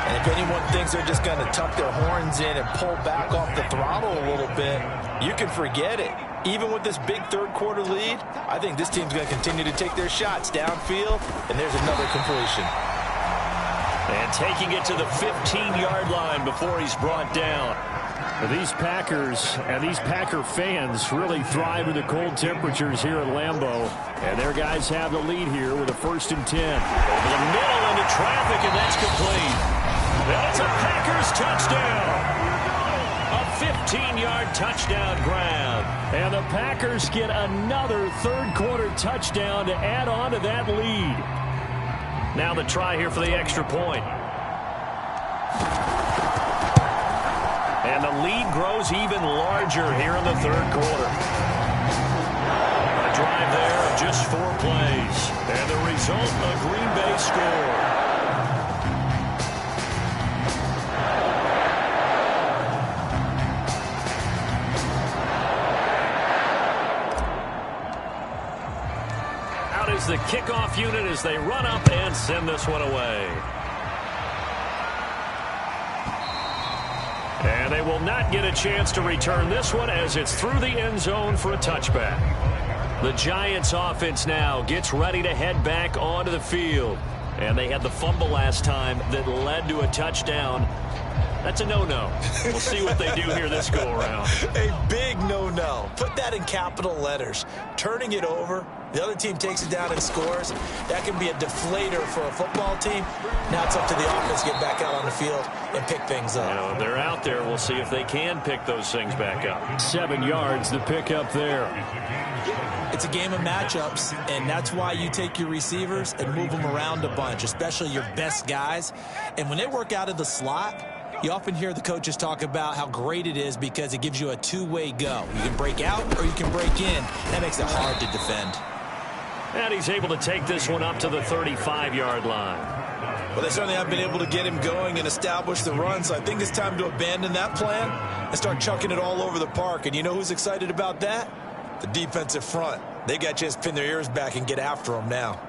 And if anyone thinks they're just going to tuck their horns in and pull back off the throttle a little bit, you can forget it. Even with this big third-quarter lead, I think this team's going to continue to take their shots downfield, and there's another completion. And taking it to the 15-yard line before he's brought down. These Packers and these Packer fans really thrive with the cold temperatures here at Lambeau. And their guys have the lead here with a 1st and 10. Over the middle into traffic, and that's complete. That's a Packers touchdown. A 15-yard touchdown grab. And the Packers get another third-quarter touchdown to add on to that lead. Now the try here for the extra point. And the lead grows even larger here in the third quarter. A drive there of just 4 plays. And the result, a Green Bay score. Out is the kickoff unit as they run up and send this one away. And they will not get a chance to return this one as it's through the end zone for a touchback. The Giants offense now gets ready to head back onto the field. And they had the fumble last time that led to a touchdown. That's a no-no. We'll see what they do here this go-around. A big no-no. Put that in capital letters. Turning it over, the other team takes it down and scores. That can be a deflator for a football team. Now it's up to the offense to get back out on the field and pick things up. You know, they're out there. We'll see if they can pick those things back up. 7 yards to pick up there. It's a game of matchups, and that's why you take your receivers and move them around a bunch, especially your best guys. And when they work out of the slot, you often hear the coaches talk about how great it is because it gives you a two-way go. You can break out or you can break in. That makes it hard to defend. And he's able to take this one up to the 35-yard line. Well, they certainly have been able to get him going and establish the run, so I think it's time to abandon that plan and start chucking it all over the park. And you know who's excited about that? The defensive front. They got just pin their ears back and get after them now.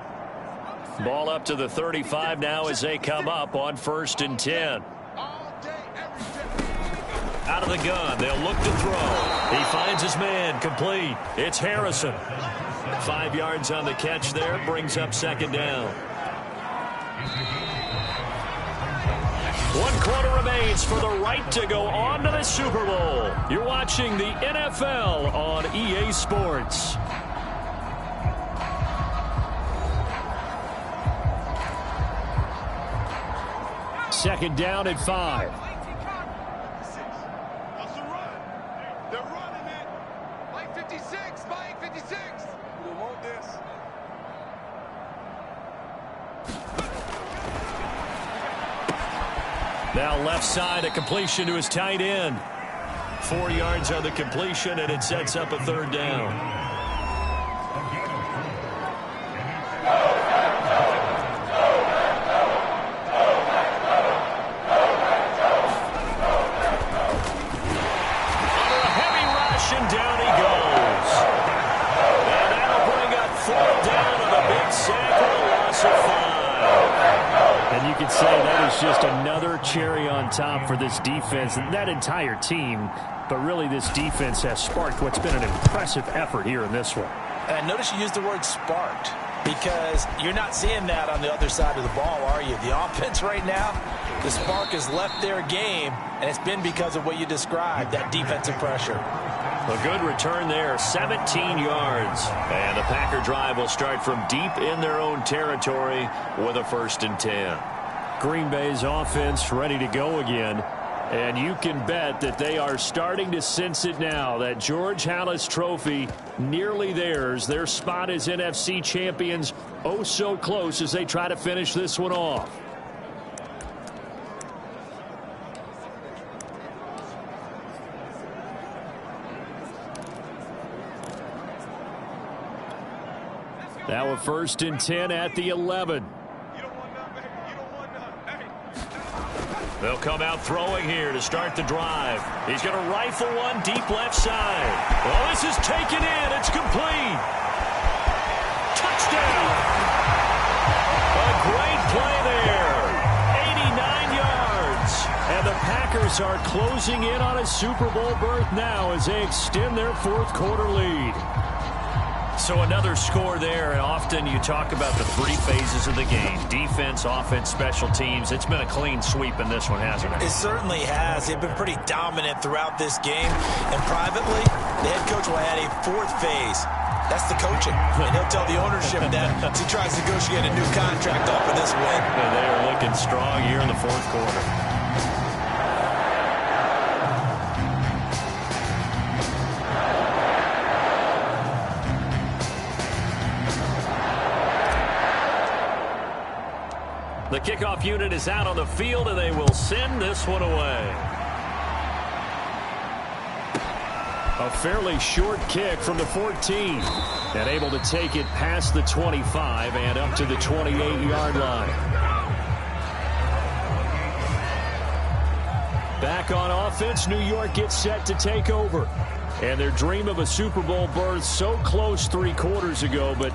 Ball up to the 35 now as they come up on 1st and 10. Out of the gun, they'll look to throw. He finds his man, complete. It's Harrison. 5 yards on the catch there, brings up 2nd down. 1 quarter remains for the right to go on to the Super Bowl. You're watching the NFL on EA Sports. second down at 5. They're running it. Mike 56. Mike 56. We want this. Now left side, a completion to his tight end. 4 yards on the completion, and it sets up a third down. Just another cherry on top for this defense and that entire team. But really, this defense has sparked what's been an impressive effort here in this one. And notice you used the word sparked, because you're not seeing that on the other side of the ball, are you? The offense right now, the spark has left their game, and it's been because of what you described, that defensive pressure. A good return there, 17 yards. And the Packer drive will start from deep in their own territory with a 1st and 10. Green Bay's offense ready to go again. And you can bet that they are starting to sense it now. That George Halas trophy nearly theirs. Their spot as NFC champions oh so close as they try to finish this one off. Now a 1st and 10 at the 11. They'll come out throwing here to start the drive. He's going to rifle one deep left side. Oh, this is taken in. It's complete. Touchdown. A great play there. 89 yards. And the Packers are closing in on a Super Bowl berth now as they extend their 4th quarter lead. So another score there, and often you talk about the 3 phases of the game. Defense, offense, special teams. It's been a clean sweep in this one, hasn't it? It certainly has. They've been pretty dominant throughout this game. And privately, the head coach will add a 4th phase. That's the coaching. And he'll tell the ownership that as he tries to negotiate a new contract off of this win. And they are looking strong here in the 4th quarter. The kickoff unit is out on the field, and they will send this one away. A fairly short kick from the 14. And able to take it past the 25 and up to the 28-yard line. Back on offense, New York gets set to take over. And their dream of a Super Bowl berth so close 3 quarters ago, but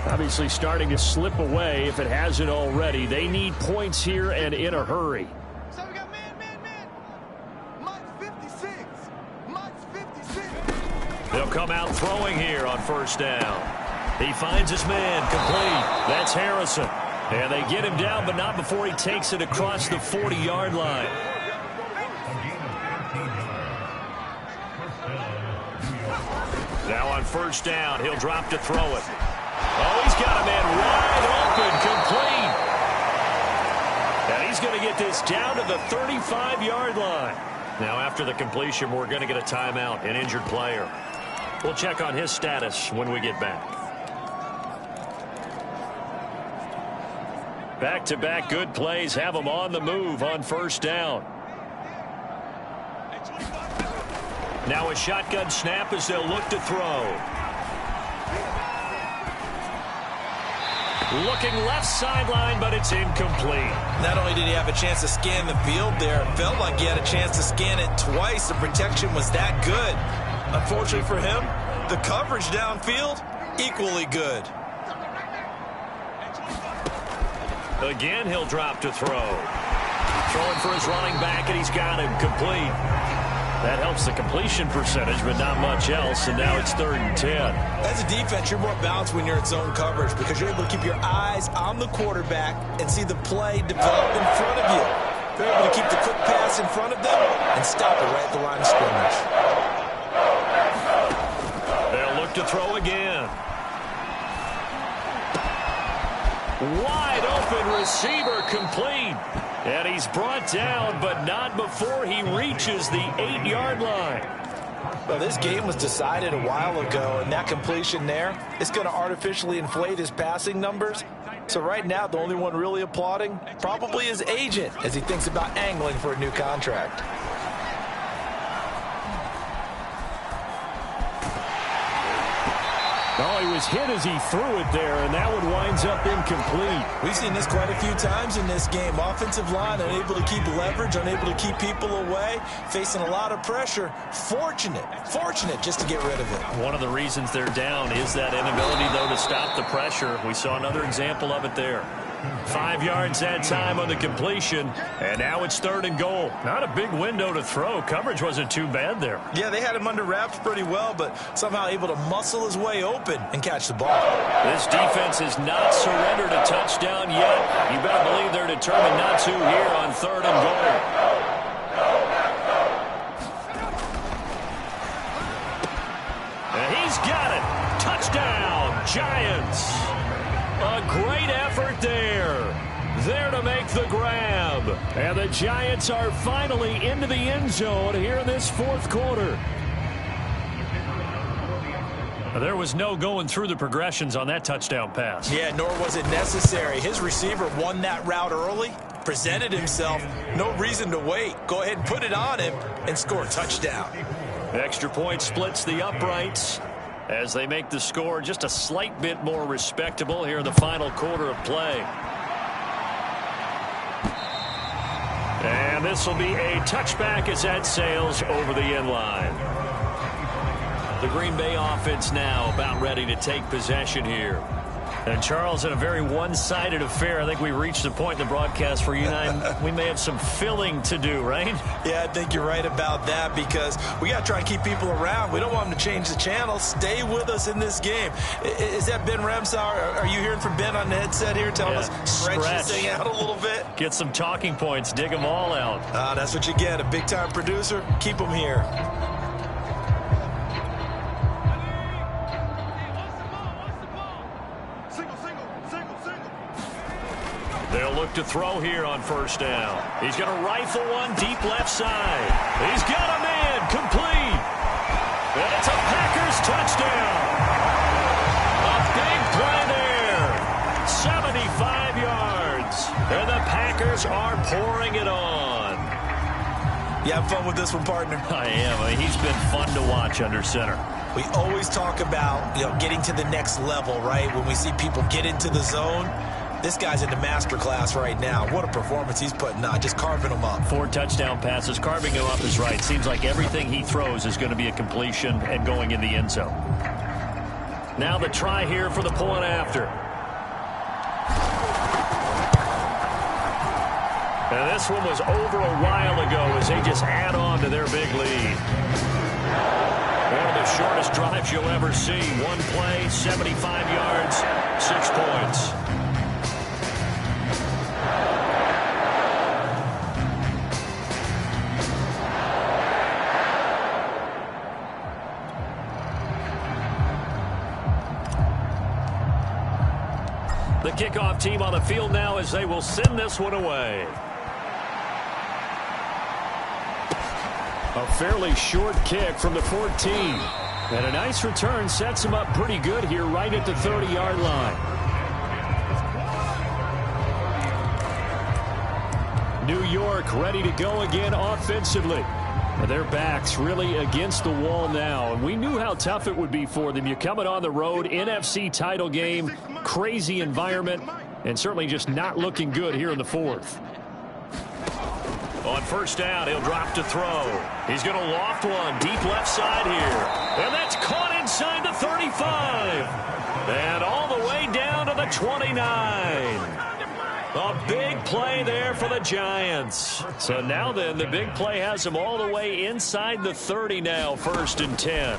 obviously starting to slip away if it hasn't already. They need points here and in a hurry. So we got man. Mike 56. Mike 56. They'll come out throwing here on 1st down. He finds his man complete. That's Harrison. And they get him down, but not before he takes it across the 40-yard line. Now on 1st down, he'll drop to throw it. Oh, he's got a man wide open, complete. And he's going to get this down to the 35-yard line. Now, after the completion, we're going to get a timeout, an injured player. We'll check on his status when we get back. Back-to-back good plays have them on the move on 1st down. Now a shotgun snap as they'll look to throw. Looking left sideline, but it's incomplete. Not only did he have a chance to scan the field there, it felt like he had a chance to scan it twice. The protection was that good. Unfortunately for him, the coverage downfield, equally good. Again, he'll drop to throw. Throwing for his running back, and he's got him complete. That helps the completion percentage, but not much else, and now it's 3rd and 10. As a defense, you're more balanced when you're in zone coverage because you're able to keep your eyes on the quarterback and see the play develop in front of you. You're able to keep the quick pass in front of them and stop it right at the line of scrimmage. They'll look to throw again. Wide open receiver complete. And he's brought down, but not before he reaches the 8-yard line. Well, this game was decided a while ago, and that completion there is going to artificially inflate his passing numbers. So right now, the only one really applauding probably his agent as he thinks about angling for a new contract. Oh, he was hit as he threw it there, and that one winds up incomplete. We've seen this quite a few times in this game. Offensive line unable to keep leverage, unable to keep people away, facing a lot of pressure. Fortunate just to get rid of it. One of the reasons they're down is that inability, though, to stop the pressure. We saw another example of it there. 5 yards that time on the completion, and now it's 3rd and goal. Not a big window to throw. Coverage wasn't too bad there. Yeah, they had him under wraps pretty well, but somehow able to muscle his way open and catch the ball. This defense has not surrendered a touchdown yet. You better believe they're determined not to here on 3rd and goal. And he's got it. Touchdown, Giants. A great effort there. There to make the grab. And the Giants are finally into the end zone here in this 4th quarter. There was no going through the progressions on that touchdown pass. Yeah, nor was it necessary. His receiver won that route early, presented himself. No reason to wait. Go ahead and put it on him and score a touchdown. Extra point splits the uprights as they make the score just a slight bit more respectable here in the final quarter of play. And this will be a touchback as that sails over the end line. The Green Bay offense now about ready to take possession here. And Charles, in a very one-sided affair, I think we reached the point in the broadcast where you and I, we may have some filling to do, right? Yeah, I think you're right about that because we got to try and keep people around. We don't want them to change the channel. Stay with us in this game. Is that Ben Ramsauer? Are you hearing from Ben on the headset here telling us stretch this thing out a little bit? Get some talking points. Dig them all out. That's what you get. A big-time producer. Keep them here. They'll look to throw here on 1st down. He's going to rifle one deep left side. He's got a man complete. And it's a Packers touchdown. A big play there. 75 yards. And the Packers are pouring it on. You having fun with this one, partner? I am. I mean, he's been fun to watch under center. We always talk about, getting to the next level, right? When we see people get into the zone. This guy's in the master class right now. What a performance he's putting on, just carving them up. 4 touchdown passes. Carving him up is right. Seems like everything he throws is going to be a completion and going in the end zone. Now the try here for the point after. And this one was over a while ago as they just add on to their big lead. One of the shortest drives you'll ever see. One play, 75 yards, 6 points. The kickoff team on the field now as they will send this one away. A fairly short kick from the 14. And a nice return sets him up pretty good here right at the 30-yard line. New York ready to go again offensively. Their backs really against the wall now. And we knew how tough it would be for them. You're coming on the road, NFC title game, crazy environment, and certainly just not looking good here in the 4th. On 1st down, he'll drop to throw. He's going to loft one deep left side here. And that's caught inside the 35. And all the way down to the 29. A big play there for the Giants. So now then, the big play has them all the way inside the 30 now, 1st and 10.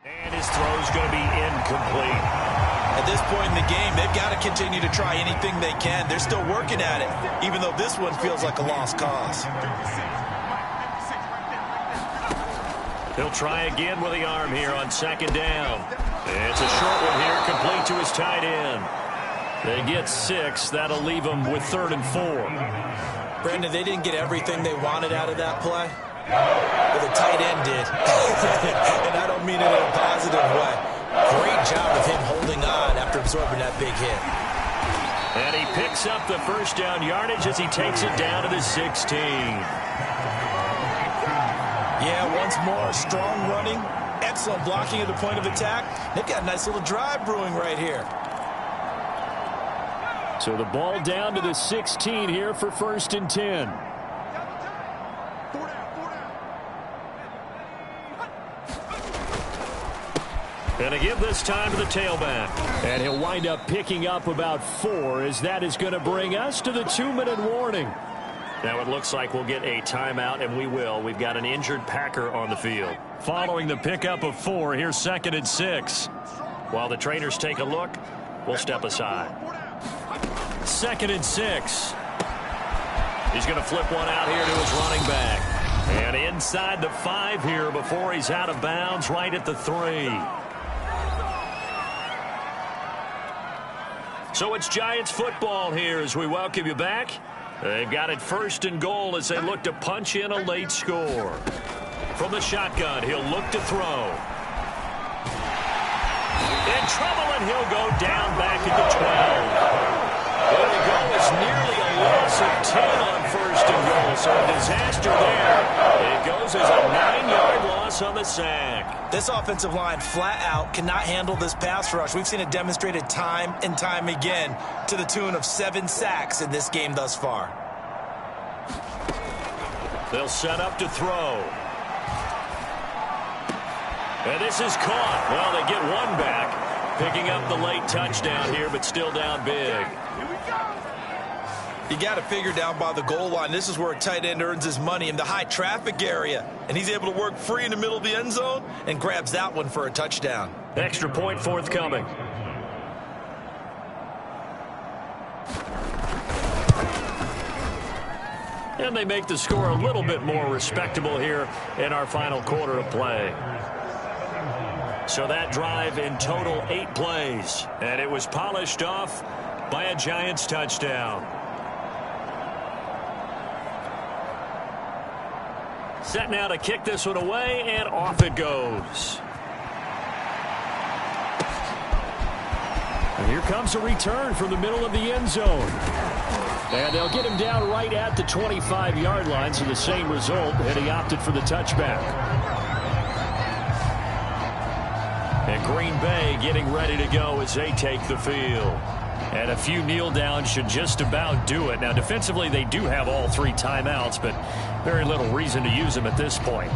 And his throw's going to be incomplete. At this point in the game, they've got to continue to try anything they can. They're still working at it, even though this one feels like a lost cause. He'll try again with the arm here on 2nd down. It's a short one here, complete to his tight end. They get 6. That'll leave them with 3rd and 4. Brandon, they didn't get everything they wanted out of that play, but the tight end did. And I don't mean it in a positive way. Great job of him holding on after absorbing that big hit. And he picks up the first down yardage as he takes it down to the 16. Yeah, once more, strong running, excellent blocking at the point of attack. They've got a nice little drive brewing right here. So the ball down to the 16 here for 1st and 10. And they give this time to the tailback. And he'll wind up picking up about 4 as that is going to bring us to the 2-minute warning. Now it looks like we'll get a timeout, and we will. We've got an injured Packer on the field. Following the pickup of 4, here's 2nd and 6. While the trainers take a look, we'll step aside. 2nd and 6. He's going to flip one out here to his running back. And inside the 5 here before he's out of bounds right at the 3. So it's Giants football here as we welcome you back. They've got it 1st and goal as they look to punch in a late score. From the shotgun, he'll look to throw. In trouble, and he'll go down back at the 12. There we go. It's nearly a loss of 10 on 1st and goal. So a disaster there. It goes as a 9-yard loss on the sack. This offensive line flat out cannot handle this pass rush. We've seen it demonstrated time and time again to the tune of 7 sacks in this game thus far. They'll set up to throw. And this is caught. Well, they get one back. Picking up the late touchdown here, but still down big. You got to figure down by the goal line. This is where a tight end earns his money in the high traffic area. And he's able to work free in the middle of the end zone and grabs that one for a touchdown. Extra point forthcoming. And they make the score a little bit more respectable here in our final quarter of play. So that drive in total 8 plays. And it was polished off by a Giants touchdown. Set now to kick this one away, and off it goes. And here comes a return from the middle of the end zone. And they'll get him down right at the 25-yard line, so the same result, and he opted for the touchback. And Green Bay getting ready to go as they take the field. And a few kneel downs should just about do it. Now, defensively, they do have all 3 timeouts, but very little reason to use them at this point.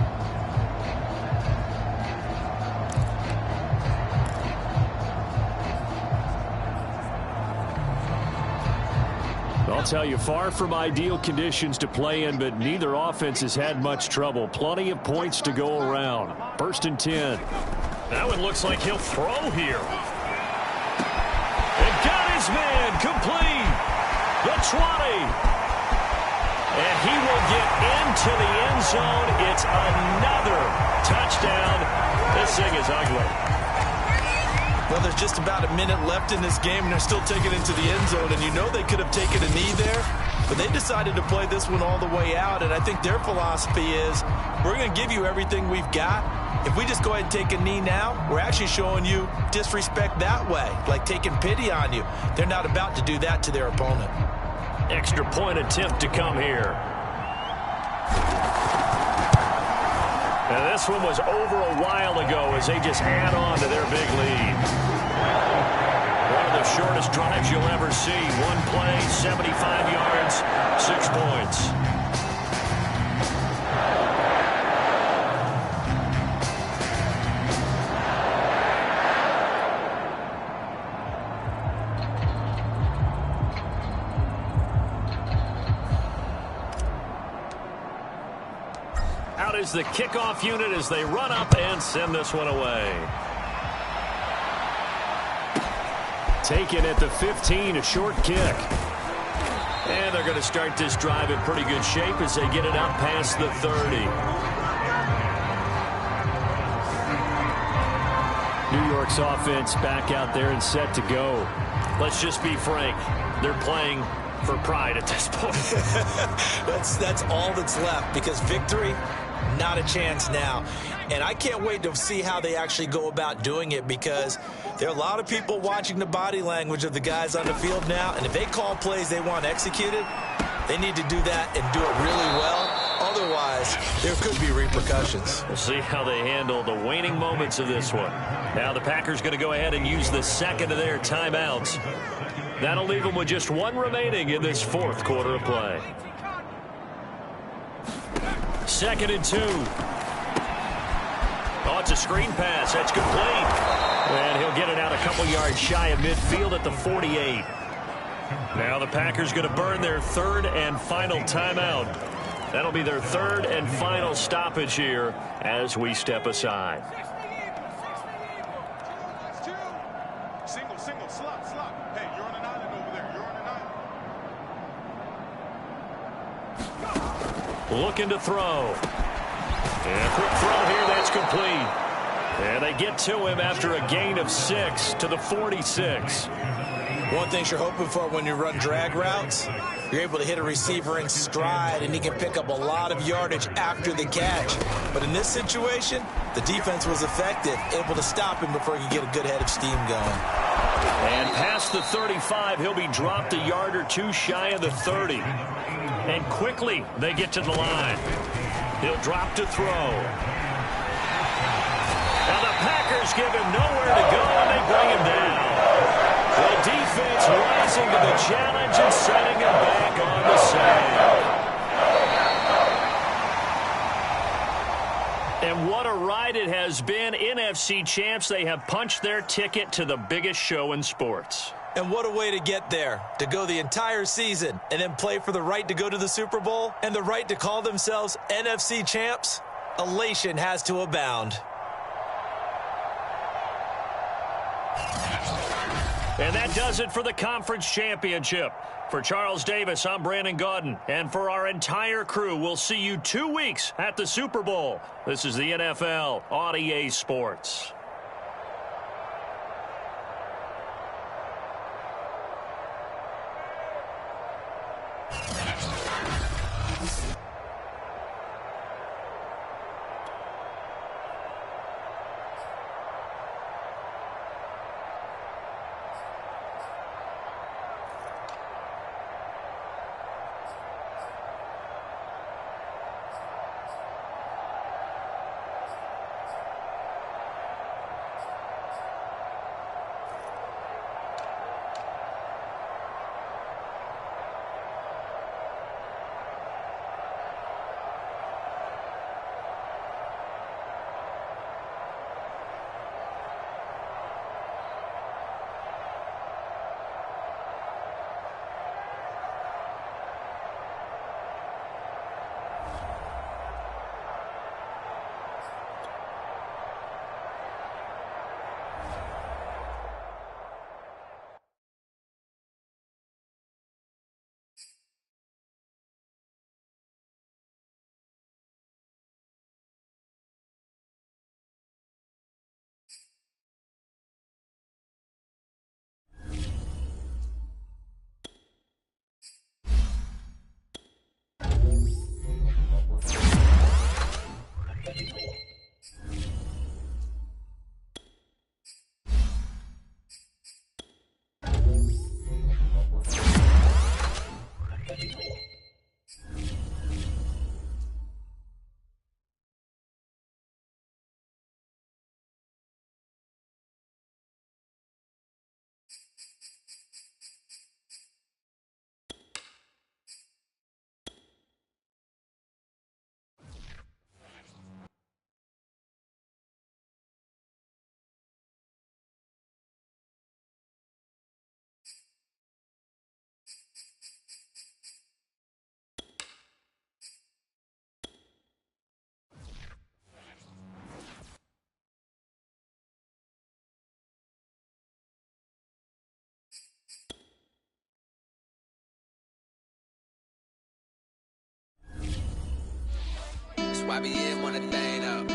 I'll tell you, far from ideal conditions to play in, but neither offense has had much trouble. Plenty of points to go around. 1st and 10. That one looks like he'll throw here. And got his man complete. The 20. And he will get into the end zone. It's another touchdown. This thing is ugly. Well, there's just about a minute left in this game, and they're still taking it into the end zone. And you know they could have taken a knee there, but they decided to play this one all the way out. And I think their philosophy is, we're going to give you everything we've got. If we just go ahead and take a knee now, we're actually showing you disrespect that way, like taking pity on you. They're not about to do that to their opponent. Extra point attempt to come here. And this one was over a while ago as they just add on to their big lead. One of the shortest drives you'll ever see. One play, 75 yards, 6 points. Out is the kickoff unit as they run up and send this one away. Taken at the 15, a short kick. And they're going to start this drive in pretty good shape as they get it up past the 30. New York's offense back out there and set to go. let's just be frank. They're playing for pride at this point. That's all that's left, because victory, not a chance now. And I can't wait to see how they actually go about doing it, because there are a lot of people watching the body language of the guys on the field now, and if they call plays they want executed, they need to do that and do it really well. Otherwise, there could be repercussions. We'll see how they handle the waning moments of this one. Now the Packers going to go ahead and use the second of their timeouts. That'll leave them with just one remaining in this fourth quarter of play. 2nd and 2. Oh, it's a screen pass. That's complete. And he'll get it out a couple yards shy of midfield at the 48. Now the Packers going to burn their third and final timeout. That'll be their third and final stoppage here as we step aside. Single, slot. Hey, you're on an island over there. You're on an island. Looking to throw. And a quick throw here, that's complete. And they get to him after a gain of 6 to the 46. One thing you're hoping for when you run drag routes, you're able to hit a receiver in stride, and he can pick up a lot of yardage after the catch. But in this situation, the defense was effective, able to stop him before he could get a good head of steam going. And past the 35, he'll be dropped a yard or two shy of the 30. And quickly, they get to the line. He'll drop to throw. Now the Packers give him nowhere to go, and they bring him down. The defense rising to the challenge and setting him back on the sand. And what a ride it has been. NFC champs, they have punched their ticket to the biggest show in sports. And what a way to get there, to go the entire season and then play for the right to go to the Super Bowl and the right to call themselves NFC champs. Elation has to abound. And that does it for the conference championship. For Charles Davis, I'm Brandon Gaudin. And for our entire crew, we'll see you 2 weeks at the Super Bowl. This is the NFL on EA Sports. YBN want a thing up.